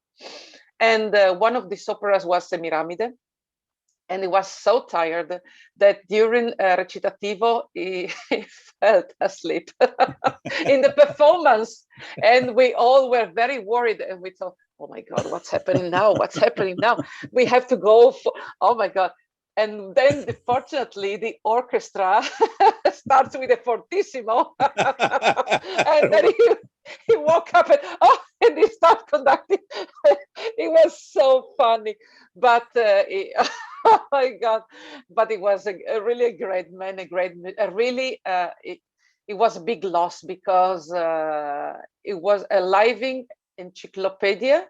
[SPEAKER 2] and one of these operas was Semiramide. And he was so tired that during recitativo he fell asleep in the performance, and we all were very worried, and we thought, oh my god, what's happening now, what's happening now, we have to go for, oh my god. And then fortunately the orchestra starts with a fortissimo and then he woke up and and he started conducting. It was so funny, but oh my god, but it was really a great man, it was a big loss because it was a living encyclopedia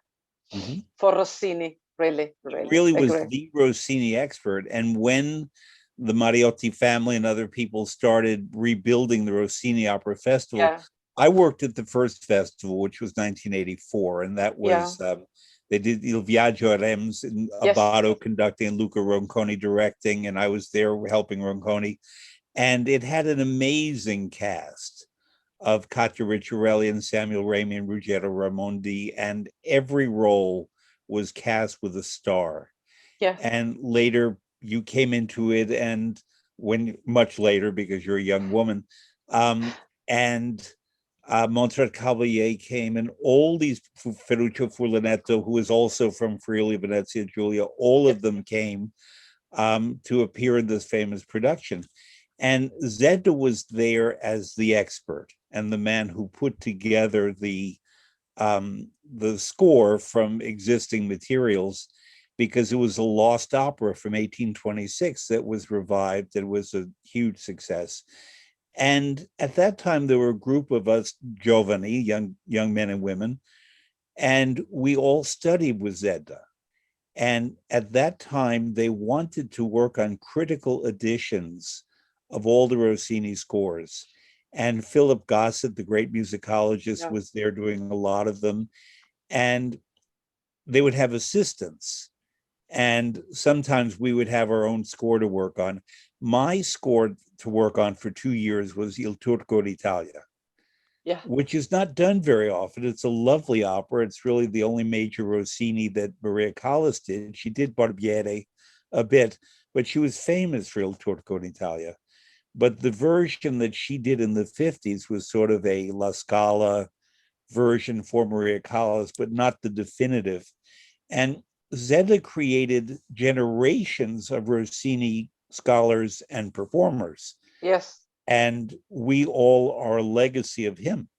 [SPEAKER 1] Mhm.
[SPEAKER 2] for Rossini. Really,
[SPEAKER 1] He
[SPEAKER 2] really
[SPEAKER 1] really
[SPEAKER 2] a
[SPEAKER 1] was
[SPEAKER 2] great.
[SPEAKER 1] the Rossini expert. And when the Mariotti family and other people started rebuilding the Rossini Opera Festival,
[SPEAKER 2] Yeah,
[SPEAKER 1] I worked at the first festival, which was 1984, and that
[SPEAKER 2] yeah,
[SPEAKER 1] was they did Il Viaggio a Reims, and
[SPEAKER 2] yes,
[SPEAKER 1] Abbado conducting, and Luca Ronconi directing, and I was there helping Ronconi, and it had an amazing cast of Katja Ricciarelli and Samuel Raimi and Ruggiero Raimondi, and every role was cast with a star.
[SPEAKER 2] yeah,
[SPEAKER 1] And later you came into it, and when much later, because you're a young woman, um, and Montserrat Caballé came, and all these, Ferruccio Furlanetto, who is also from Friuli, Venezia Giulia, all
[SPEAKER 2] Yeah.
[SPEAKER 1] of them came to appear in this famous production. And Zedda was there as the expert and the man who put together the score from existing materials, because it was a lost opera from 1826 that was revived. It was a huge success. And at that time, there were a group of us, giovani, young men and women, and we all studied with Zedda. And at that time, they wanted to work on critical editions of all the Rossini scores. And Philip Gossett, the great musicologist,
[SPEAKER 2] Yeah.
[SPEAKER 1] was there doing a lot of them. And they would have assistants. And sometimes we would have our own score to work on. My score to work on for 2 years was Il Turco d'Italia,
[SPEAKER 2] Yeah.
[SPEAKER 1] which is not done very often. It's a lovely opera. It's really the only major Rossini that Maria Callas did. She did Barbiere a bit, but she was famous for Il Turco d'Italia. But the version that she did in the 50s was sort of a La Scala version for Maria Callas, but not the definitive. And Zedda created generations of Rossini scholars and performers.
[SPEAKER 2] Yes.
[SPEAKER 1] And we all are a legacy of him.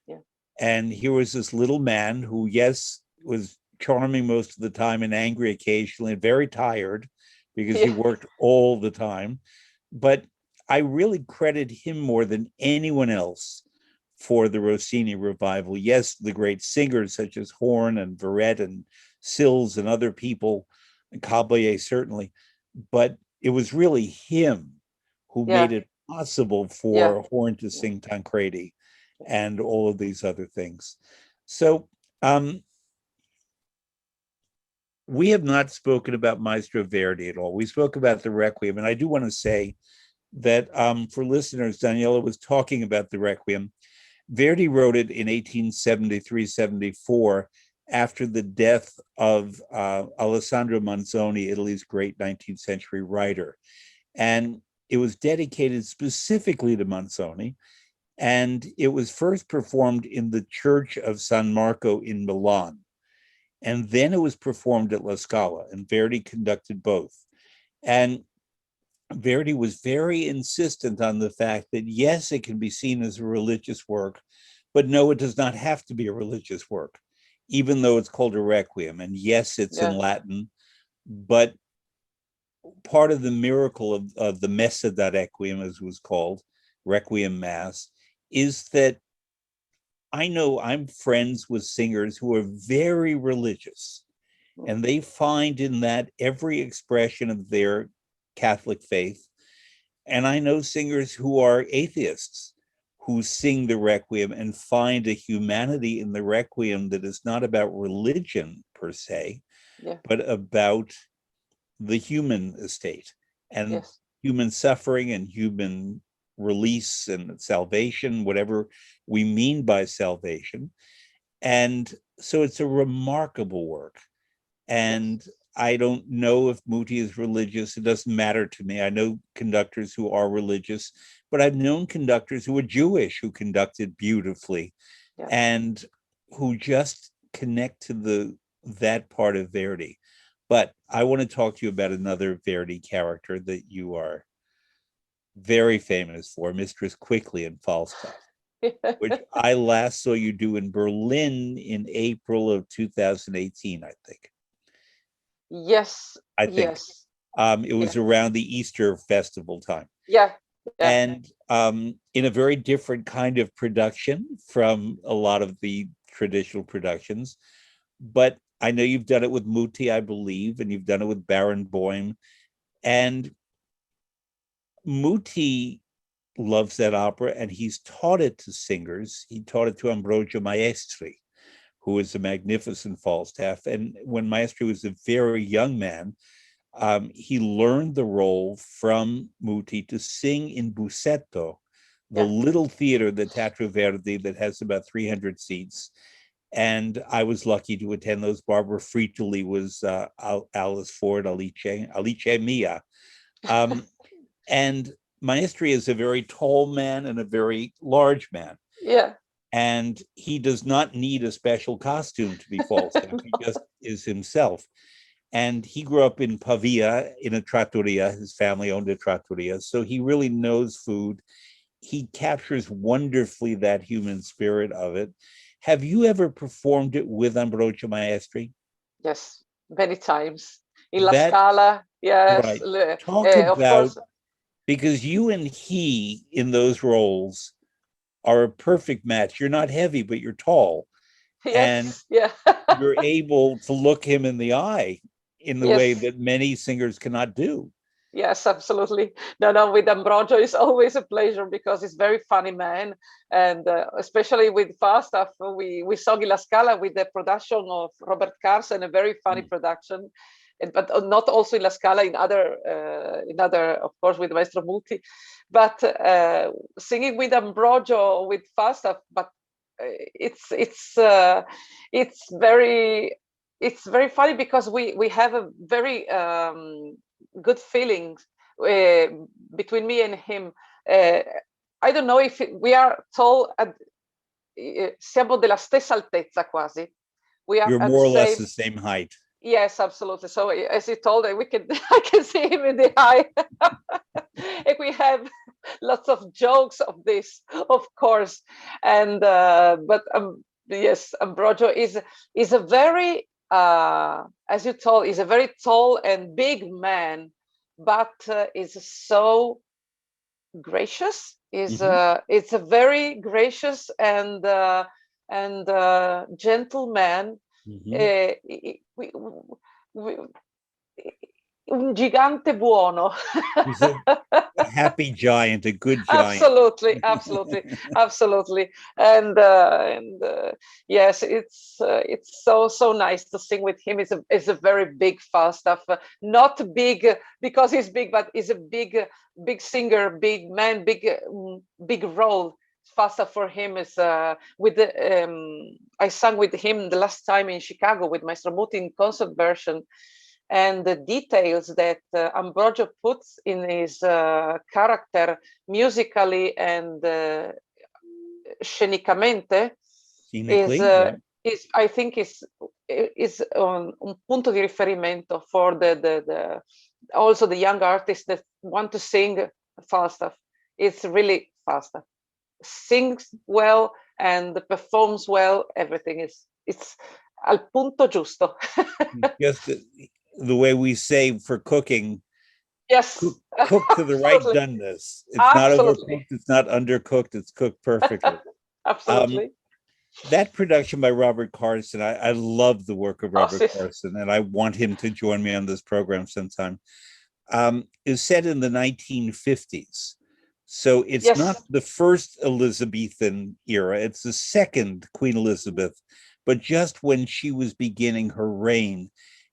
[SPEAKER 2] Yeah.
[SPEAKER 1] And here was this little man who, yes, was charming most of the time and angry occasionally, and very tired because he
[SPEAKER 2] Yeah.
[SPEAKER 1] worked all the time. But I really credit him more than anyone else for the Rossini revival. Yes, the great singers such as Horn and Verret and Sills and other people, and Caballé certainly, but it was really him who made
[SPEAKER 2] Yeah.
[SPEAKER 1] it possible
[SPEAKER 2] Yeah.
[SPEAKER 1] for Horn to
[SPEAKER 2] Yeah.
[SPEAKER 1] sing Tancredi and all of these other things. So we have not spoken about Maestro Verdi at all. We spoke about the Requiem, and I do want to say that for listeners, Daniela was talking about the Requiem. Verdi wrote it in 1873-74 after the death of Alessandro Manzoni, Italy's great 19th century writer. And it was dedicated specifically to Manzoni. And it was first performed in the Church of San Marco in Milan. And then it was performed at La Scala, and Verdi conducted both. And Verdi was very insistent on the fact that, yes, it can be seen as a religious work, but no, it does not have to be a religious work, even though it's called a requiem. And yes, it's in
[SPEAKER 2] Yeah.
[SPEAKER 1] Latin, but part of the miracle of the Messa da Requiem, as it was called, Requiem Mass, is that I know I'm friends with singers who are very religious, and they find in that every expression of their Catholic faith. And I know singers who are atheists who sing the Requiem and find a humanity in the Requiem that is not about religion per se,
[SPEAKER 2] Yeah.
[SPEAKER 1] but about the human estate and
[SPEAKER 2] Yes.
[SPEAKER 1] human suffering and human release and salvation, whatever we mean by salvation. And so it's a remarkable work. And
[SPEAKER 2] Yes.
[SPEAKER 1] I don't know if Muti is religious. It doesn't matter to me. I know conductors who are religious, but I've known conductors who are Jewish who conducted beautifully
[SPEAKER 2] Yeah.
[SPEAKER 1] and who just connect to that part of Verdi. But I want to talk to you about another Verdi character that you are very famous for, Mistress Quickly in Falstaff, which I last saw you do in Berlin in April of 2018, I think.
[SPEAKER 2] Yes.
[SPEAKER 1] I think
[SPEAKER 2] Yes.
[SPEAKER 1] it
[SPEAKER 2] Yeah.
[SPEAKER 1] was around the Easter festival time.
[SPEAKER 2] Yeah. Yeah.
[SPEAKER 1] And in a very different kind of production from a lot of the traditional productions. But I know you've done it with Muti, I believe, and you've done it with Barenboim. And Muti loves that opera, and he's taught it to singers. He taught it to Ambrogio Maestri, who is a magnificent Falstaff. And when Maestri was a very young man, he learned the role from Muti to sing in Bussetto, the
[SPEAKER 2] Yeah.
[SPEAKER 1] little theater, the Teatro Verdi, that has about 300 seats. And I was lucky to attend those. Barbara Frittoli was Alice Ford, Alice Mia. And Maestri is a very tall man and a very large man.
[SPEAKER 2] Yeah.
[SPEAKER 1] And he does not need a special costume to be Falstaff. He just is himself. And he grew up in Pavia in a trattoria. His family owned a trattoria. So he really knows food. He captures wonderfully that human spirit of it. Have you ever performed it with Ambrogio Maestri?
[SPEAKER 2] Yes, many times. In La
[SPEAKER 1] That,
[SPEAKER 2] Scala, yes.
[SPEAKER 1] right. Talk
[SPEAKER 2] Of
[SPEAKER 1] about,
[SPEAKER 2] course.
[SPEAKER 1] because you and he in those roles are a perfect match. You're not heavy, but you're tall. And
[SPEAKER 2] Yes, yeah.
[SPEAKER 1] you're able to look him in the eye in the way
[SPEAKER 2] Yes.
[SPEAKER 1] that many singers cannot do.
[SPEAKER 2] Yes, absolutely. No, no, with Ambrogio, it's always a pleasure because he's very funny man. And especially with Falstaff, we saw La Scala with the production of Robert Carson, a very funny production. But not also in La Scala, in other, of course, with Maestro Muti. But singing with Ambrogio, with Falstaff, but it's very funny because we have a very good feelings between me and him. I don't know if we are tall at siamo della stessa altezza quasi. We are
[SPEAKER 1] You're
[SPEAKER 2] at the
[SPEAKER 1] more or less
[SPEAKER 2] same.
[SPEAKER 1] the same height.
[SPEAKER 2] Yes, absolutely. So as he told, we can I can see him in the eye. And we have lots of jokes of this, of course. And but yes, Ambrogio is a very as you told, is a very tall and big man, but is so gracious. Is it's a very gracious and gentle man. We, un gigante buono.
[SPEAKER 1] He's a happy giant, a good giant.
[SPEAKER 2] Absolutely, absolutely, absolutely. And yes, it's so nice to sing with him. It's a very big Falstaff, not big because he's big, but he's a big singer, big man, big role. Falstaff for him is with the I sang with him the last time in Chicago with Maestro Muti in concert version, and the details that Ambrogio puts in his character musically and scenicamente is I think is un punto di riferimento for the also the young artists that want to sing Falstaff. It's really Falstaff. Sings well and performs well. Everything it's al punto giusto.
[SPEAKER 1] Just the way we say for cooking,
[SPEAKER 2] Yes,
[SPEAKER 1] cook to the right doneness. It's not overcooked, it's not undercooked, it's cooked perfectly.
[SPEAKER 2] Absolutely.
[SPEAKER 1] That production by Robert Carson, I love the work of Robert Carson, and I want him to join me on this program sometime, is set in the 1950s. So it's not the first Elizabethan era, it's the second Queen Elizabeth, but just when she was beginning her reign.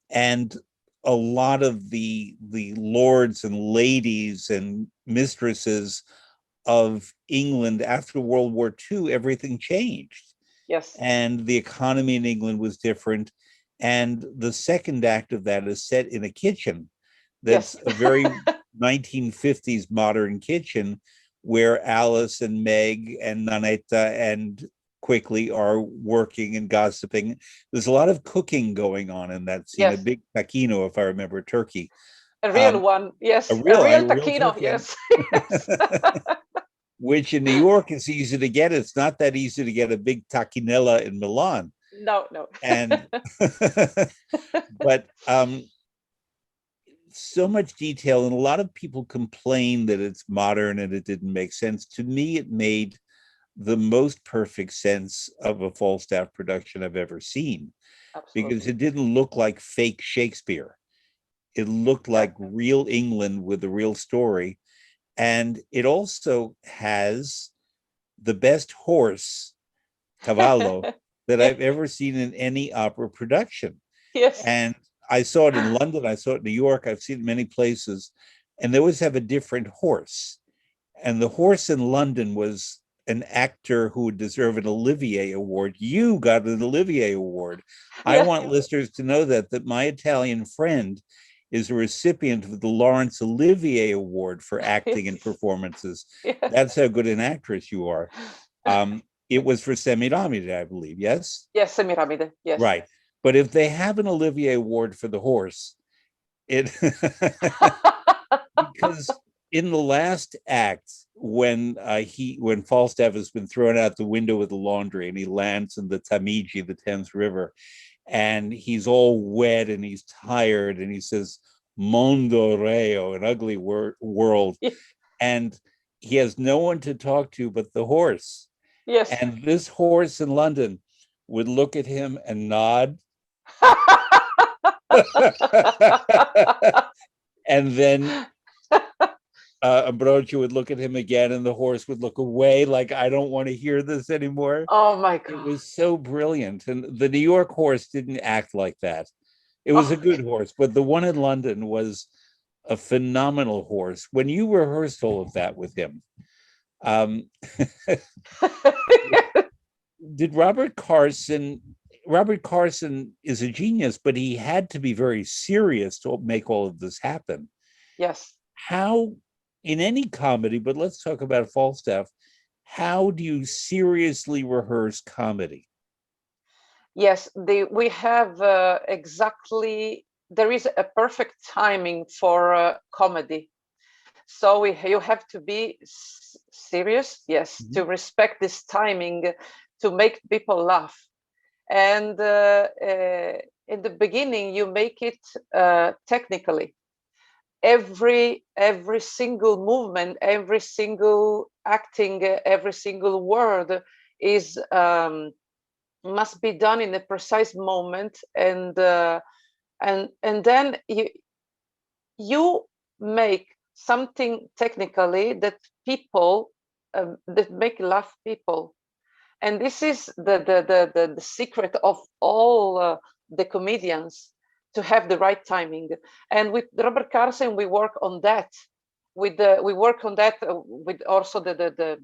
[SPEAKER 1] And a lot of the lords and ladies and mistresses of England after World War II, everything changed.
[SPEAKER 2] Yes.
[SPEAKER 1] And the economy in England was different. And the second act of that is set in a kitchen that's a very 1950s modern kitchen where Alice and Meg and Nanetta and Quickly are working and gossiping. There's a lot of cooking going on in that scene, a big taquino, if I remember, turkey.
[SPEAKER 2] A real one, yes.
[SPEAKER 1] A real
[SPEAKER 2] taquino, yes.
[SPEAKER 1] Which in New York is easy to get. It's not that easy to get a big tacchinella in Milan.
[SPEAKER 2] No.
[SPEAKER 1] And but so much detail, and a lot of people complain that it's modern and it didn't make sense. To me, it made the most perfect sense of a Falstaff production I've ever seen. Absolutely. Because it didn't look like fake Shakespeare. It looked like real England with a real story. And it also has the best horse, cavallo, that I've ever seen in any opera production.
[SPEAKER 2] Yes.
[SPEAKER 1] And I saw it in London, I saw it in New York, I've seen it many places, and they always have a different horse. And the horse in London was an actor who would deserve an Olivier Award. You got an Olivier Award. I want listeners to know that my Italian friend is a recipient of the Laurence Olivier Award for acting and performances.
[SPEAKER 2] Yes.
[SPEAKER 1] That's how good an actress you are. It was for Semiramide, I believe, yes?
[SPEAKER 2] Yes, Semiramide, yes.
[SPEAKER 1] Right. But if they have an Olivier Award for the horse, it because in the last act, when Falstaff has been thrown out the window of the laundry and he lands in the Tamigi, the Thames River, and he's all wet and he's tired and he says mondo reo, an ugly world, and he has no one to talk to but the horse.
[SPEAKER 2] Yes.
[SPEAKER 1] And this horse in London would look at him and nod. And then Ambrogio would look at him again and the horse would look away like, I don't want to hear this anymore.
[SPEAKER 2] Oh my God.
[SPEAKER 1] It was so brilliant. And the New York horse didn't act like that. It was a good horse, but the one in London was a phenomenal horse. When you rehearsed all of that with him, did Robert Carson is a genius, but he had to be very serious to make all of this happen.
[SPEAKER 2] Yes.
[SPEAKER 1] How, in any comedy, but let's talk about Falstaff, how do you seriously rehearse comedy?
[SPEAKER 2] Yes, we have exactly, there is a perfect timing for comedy. So you have to be serious, yes, to respect this timing, to make people laugh. And in the beginning, you make it technically. Every single movement, every single acting, every single word is must be done in a precise moment, and then you make something technically that people that make laugh people. And this is the secret of all the comedians, to have the right timing. And with Robert Carson, we work on that. We work on that with also the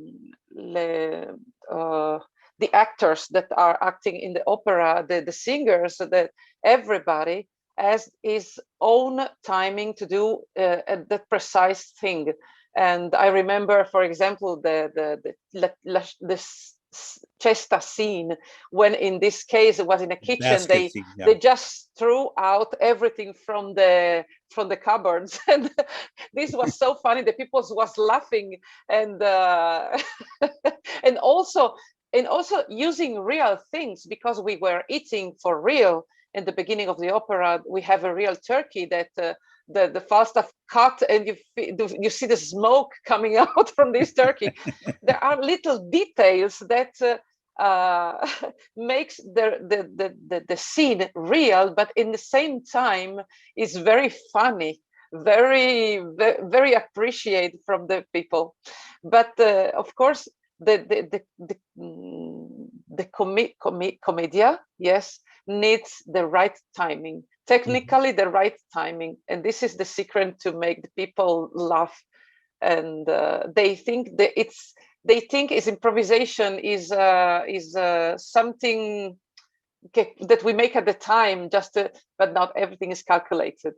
[SPEAKER 2] actors that are acting in the opera, the singers, that everybody has his own timing to do that precise thing. And I remember, for example, the cesta scene, when in this case it was in a kitchen, they just threw out everything from the cupboards, and this was so funny. The people was laughing, and and also using real things, because we were eating for real. In the beginning of the opera, we have a real turkey that the Falstaff cut, and you see the smoke coming out from this turkey. There are little details that makes the scene real, but in the same time is very funny, very appreciated from the people. But of course, the commedia, yes, needs the right timing, technically the right timing, and this is the secret to make the people laugh. And they think that is improvisation is something that we make at the time, just but not everything is calculated.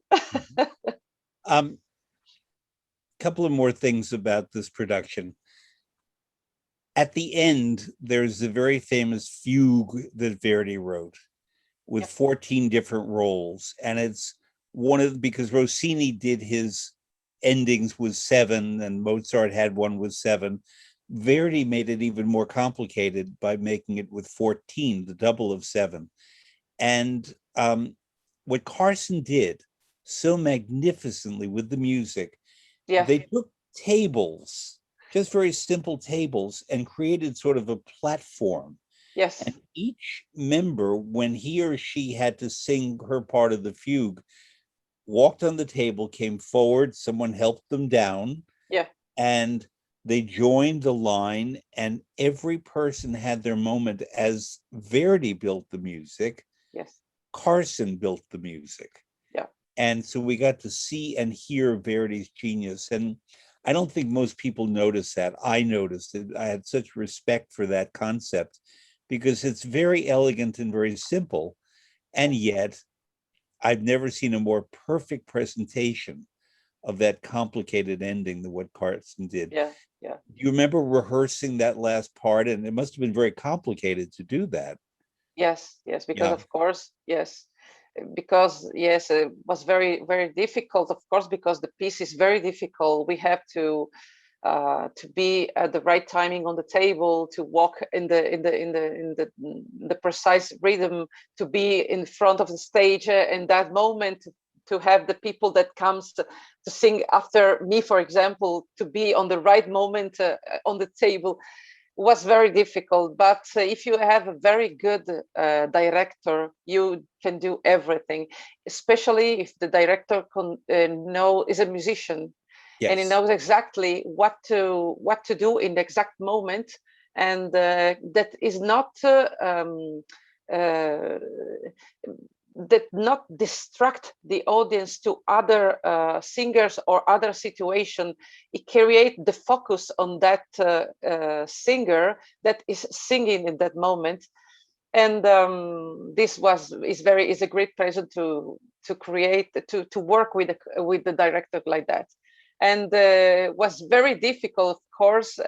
[SPEAKER 1] Couple of more things about this production. At the end, there's a very famous fugue that Verdi wrote with 14 different roles. And it's because Rossini did his endings with 7 and Mozart had one with 7. Verdi made it even more complicated by making it with 14, the double of 7. And what Carson did so magnificently with the music, they took tables, just very simple tables, and created sort of a platform.
[SPEAKER 2] Yes.
[SPEAKER 1] And each member, when he or she had to sing her part of the fugue, walked on the table, came forward, someone helped them down.
[SPEAKER 2] Yeah.
[SPEAKER 1] And they joined the line, and every person had their moment. As Verdi built the music,
[SPEAKER 2] yes,
[SPEAKER 1] Carson built the music.
[SPEAKER 2] Yeah.
[SPEAKER 1] And so we got to see and hear Verdi's genius. And I don't think most people notice that. I noticed it. I had such respect for that concept because it's very elegant and very simple. And yet, I've never seen a more perfect presentation of that complicated ending than what Carson did.
[SPEAKER 2] Yeah, yeah.
[SPEAKER 1] You remember rehearsing that last part, and it must have been very complicated to do that.
[SPEAKER 2] Yes, yes, because
[SPEAKER 1] Yeah.
[SPEAKER 2] of course, yes, because yes, it was very, very difficult, of course, because the piece is very difficult. We have to be at the right timing on the table, to walk in the precise rhythm, to be in front of the stage in that moment, to have the people that comes to sing after me, for example, to be on the right moment on the table, was very difficult. But if you have a very good director, you can do everything, especially if the director is a musician, and he
[SPEAKER 1] Yes.
[SPEAKER 2] knows exactly what to do in the exact moment, and that is not that not distract the audience to other singers or other situation. It create the focus on that singer that is singing in that moment. And this is a great pleasure to create, to work with the director like that. And was very difficult, of course,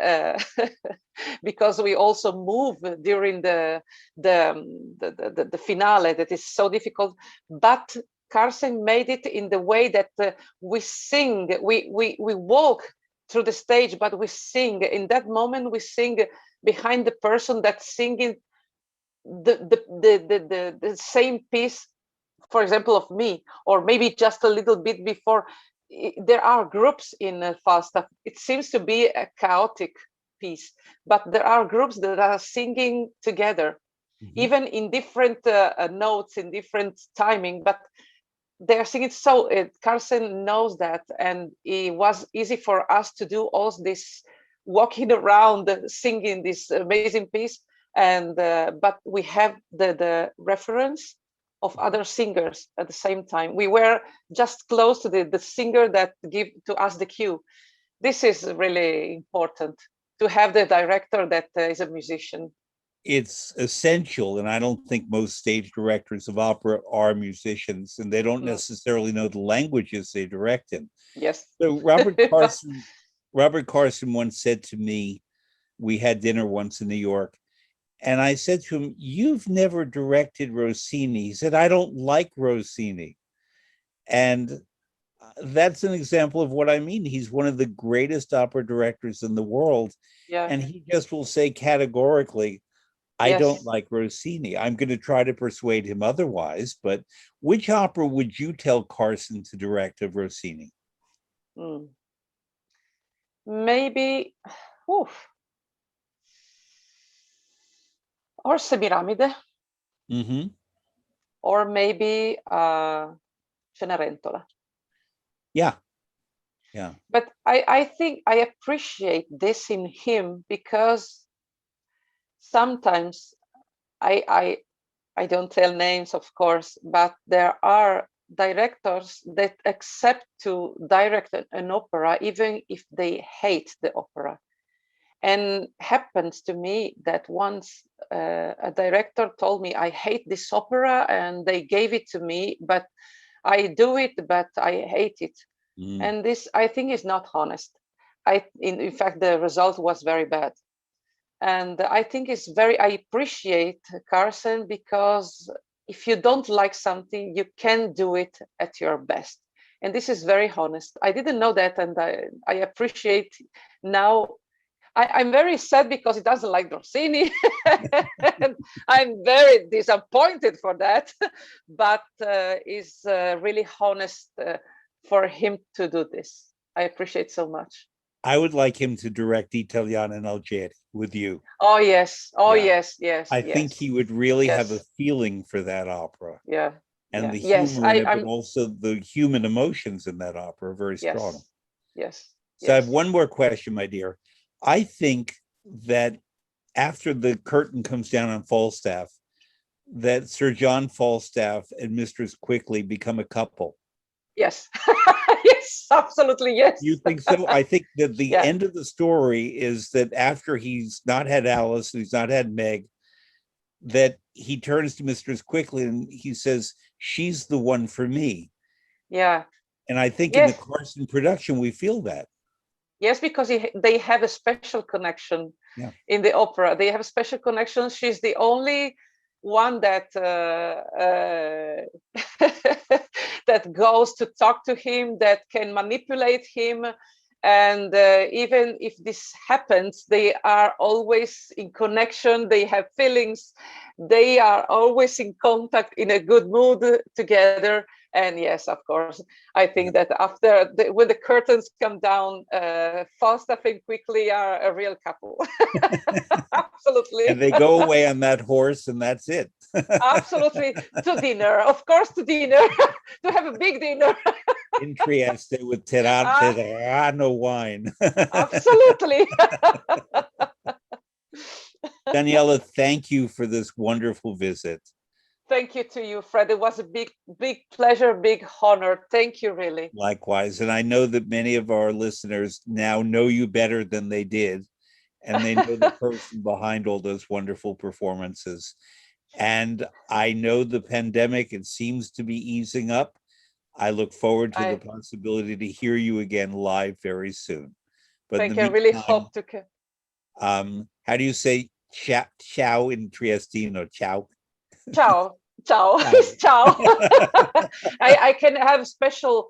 [SPEAKER 2] because we also move during the finale, that is so difficult. But Carson made it in the way that we sing, we walk through the stage, but we sing in that moment. We sing behind the person that's singing the same piece, for example, of me, or maybe just a little bit before. There are groups in Falstaff. It seems to be a chaotic piece, but there are groups that are singing together, even in different notes, in different timing, but they're singing. So Carson knows that, and it was easy for us to do all this walking around singing this amazing piece. And but we have the reference of other singers at the same time. We were just close to the singer that give to us the cue. This is really important, to have the director that is a musician.
[SPEAKER 1] It's essential, and I don't think most stage directors of opera are musicians, and they don't necessarily know the languages they direct in.
[SPEAKER 2] Yes.
[SPEAKER 1] So Robert Carson once said to me, we had dinner once in New York, and I said to him, "You've never directed Rossini." He said, "I don't like Rossini." And that's an example of what I mean. He's one of the greatest opera directors in the world.
[SPEAKER 2] Yeah.
[SPEAKER 1] And he just will say categorically, I don't
[SPEAKER 2] Yes.
[SPEAKER 1] like Rossini. I'm going to try to persuade him otherwise. But which opera would you tell Carson to direct of Rossini?
[SPEAKER 2] Maybe, oof, or Semiramide, or maybe Cenerentola.
[SPEAKER 1] Yeah. Yeah.
[SPEAKER 2] But I think I appreciate this in him, because sometimes I don't tell names, of course, but there are directors that accept to direct an opera even if they hate the opera. And happens to me that once a director told me, I hate this opera, and they gave it to me, but I do it, but I hate it. And this, I think, is not honest. In fact, the result was very bad. And I think I appreciate Carson, because if you don't like something, you can do it at your best. And this is very honest. I didn't know that, and I appreciate now. I'm very sad because he doesn't like Rossini. And I'm very disappointed for that. But it's really honest for him to do this. I appreciate so much.
[SPEAKER 1] I would like him to direct Italiana and Algeri with you.
[SPEAKER 2] Oh yes. Oh
[SPEAKER 1] Yeah.
[SPEAKER 2] yes. Yes.
[SPEAKER 1] I think
[SPEAKER 2] Yes.
[SPEAKER 1] he would really have a
[SPEAKER 2] Yes.
[SPEAKER 1] feeling for that opera.
[SPEAKER 2] Yeah.
[SPEAKER 1] And
[SPEAKER 2] Yeah.
[SPEAKER 1] the
[SPEAKER 2] Yes.
[SPEAKER 1] humor in it, but
[SPEAKER 2] I'm.
[SPEAKER 1] also the human emotions in that opera are very strong.
[SPEAKER 2] Yes. Yes.
[SPEAKER 1] So I have
[SPEAKER 2] Yes.
[SPEAKER 1] one more question, my dear. I think that after the curtain comes down on Falstaff, that Sir John Falstaff and Mistress Quickly become a couple.
[SPEAKER 2] Yes. Yes. Absolutely. Yes.
[SPEAKER 1] You think so? I think that the
[SPEAKER 2] Yeah.
[SPEAKER 1] end of the story is that after he's not had Alice, he's not had Meg, that he turns to Mistress Quickly and he says, she's the one for me.
[SPEAKER 2] Yeah.
[SPEAKER 1] And I think in the
[SPEAKER 2] Yes.
[SPEAKER 1] Carson production, we feel that.
[SPEAKER 2] Yes, because they have a special connection
[SPEAKER 1] Yeah.
[SPEAKER 2] in the opera. They have a special connection. She's the only one that that goes to talk to him, that can manipulate him. And even if this happens, they are always in connection. They have feelings. They are always in contact, in a good mood together. And yes, of course, I think that after when the curtains come down, Falstaff and Quickly are a real couple. Absolutely.
[SPEAKER 1] And they go away on that horse, and that's it.
[SPEAKER 2] Absolutely. To dinner, of course, to dinner, to have a big dinner.
[SPEAKER 1] In Trieste with Terano wine.
[SPEAKER 2] Absolutely.
[SPEAKER 1] Daniela, thank you for this wonderful visit.
[SPEAKER 2] Thank you to you, Fred. It was a big pleasure, big honor. Thank you, really.
[SPEAKER 1] Likewise. And I know that many of our listeners now know you better than they did, and they know the person behind all those wonderful performances. And I know the pandemic, it seems to be easing up. I look forward to the possibility to hear you again live very soon. But
[SPEAKER 2] thank you. I really hope to.
[SPEAKER 1] How do you say ciao in Triestino? Ciao.
[SPEAKER 2] Ciao. Ciao. Ciao. I can have special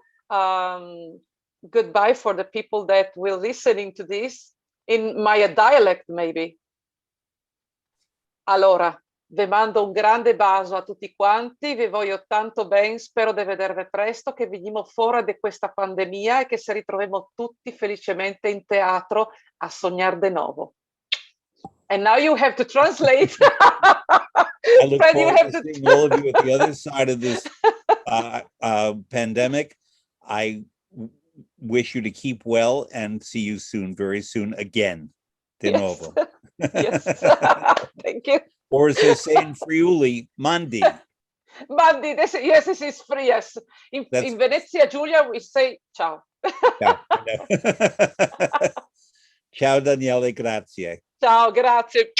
[SPEAKER 2] goodbye for the people that will listening to this in my dialect, maybe. Allora, vi mando un grande bacio a tutti quanti, vi voglio tanto bene, spero di vedervi presto, che veniamo fuori da questa pandemia e che si ritroviamo tutti felicemente in teatro a sognare di nuovo. And now you have to translate.
[SPEAKER 1] I look forward to seeing all of you at the other side of this pandemic. I wish you to keep well and see you soon, very soon again. De novo.
[SPEAKER 2] Yes. Thank you.
[SPEAKER 1] Or as they say in Friuli, Mandi.
[SPEAKER 2] Mandi, yes, this is free. Yes. In Venezia, Giulia, we say ciao.
[SPEAKER 1] Ciao. Ciao, Daniele, grazie.
[SPEAKER 2] Ciao, grazie.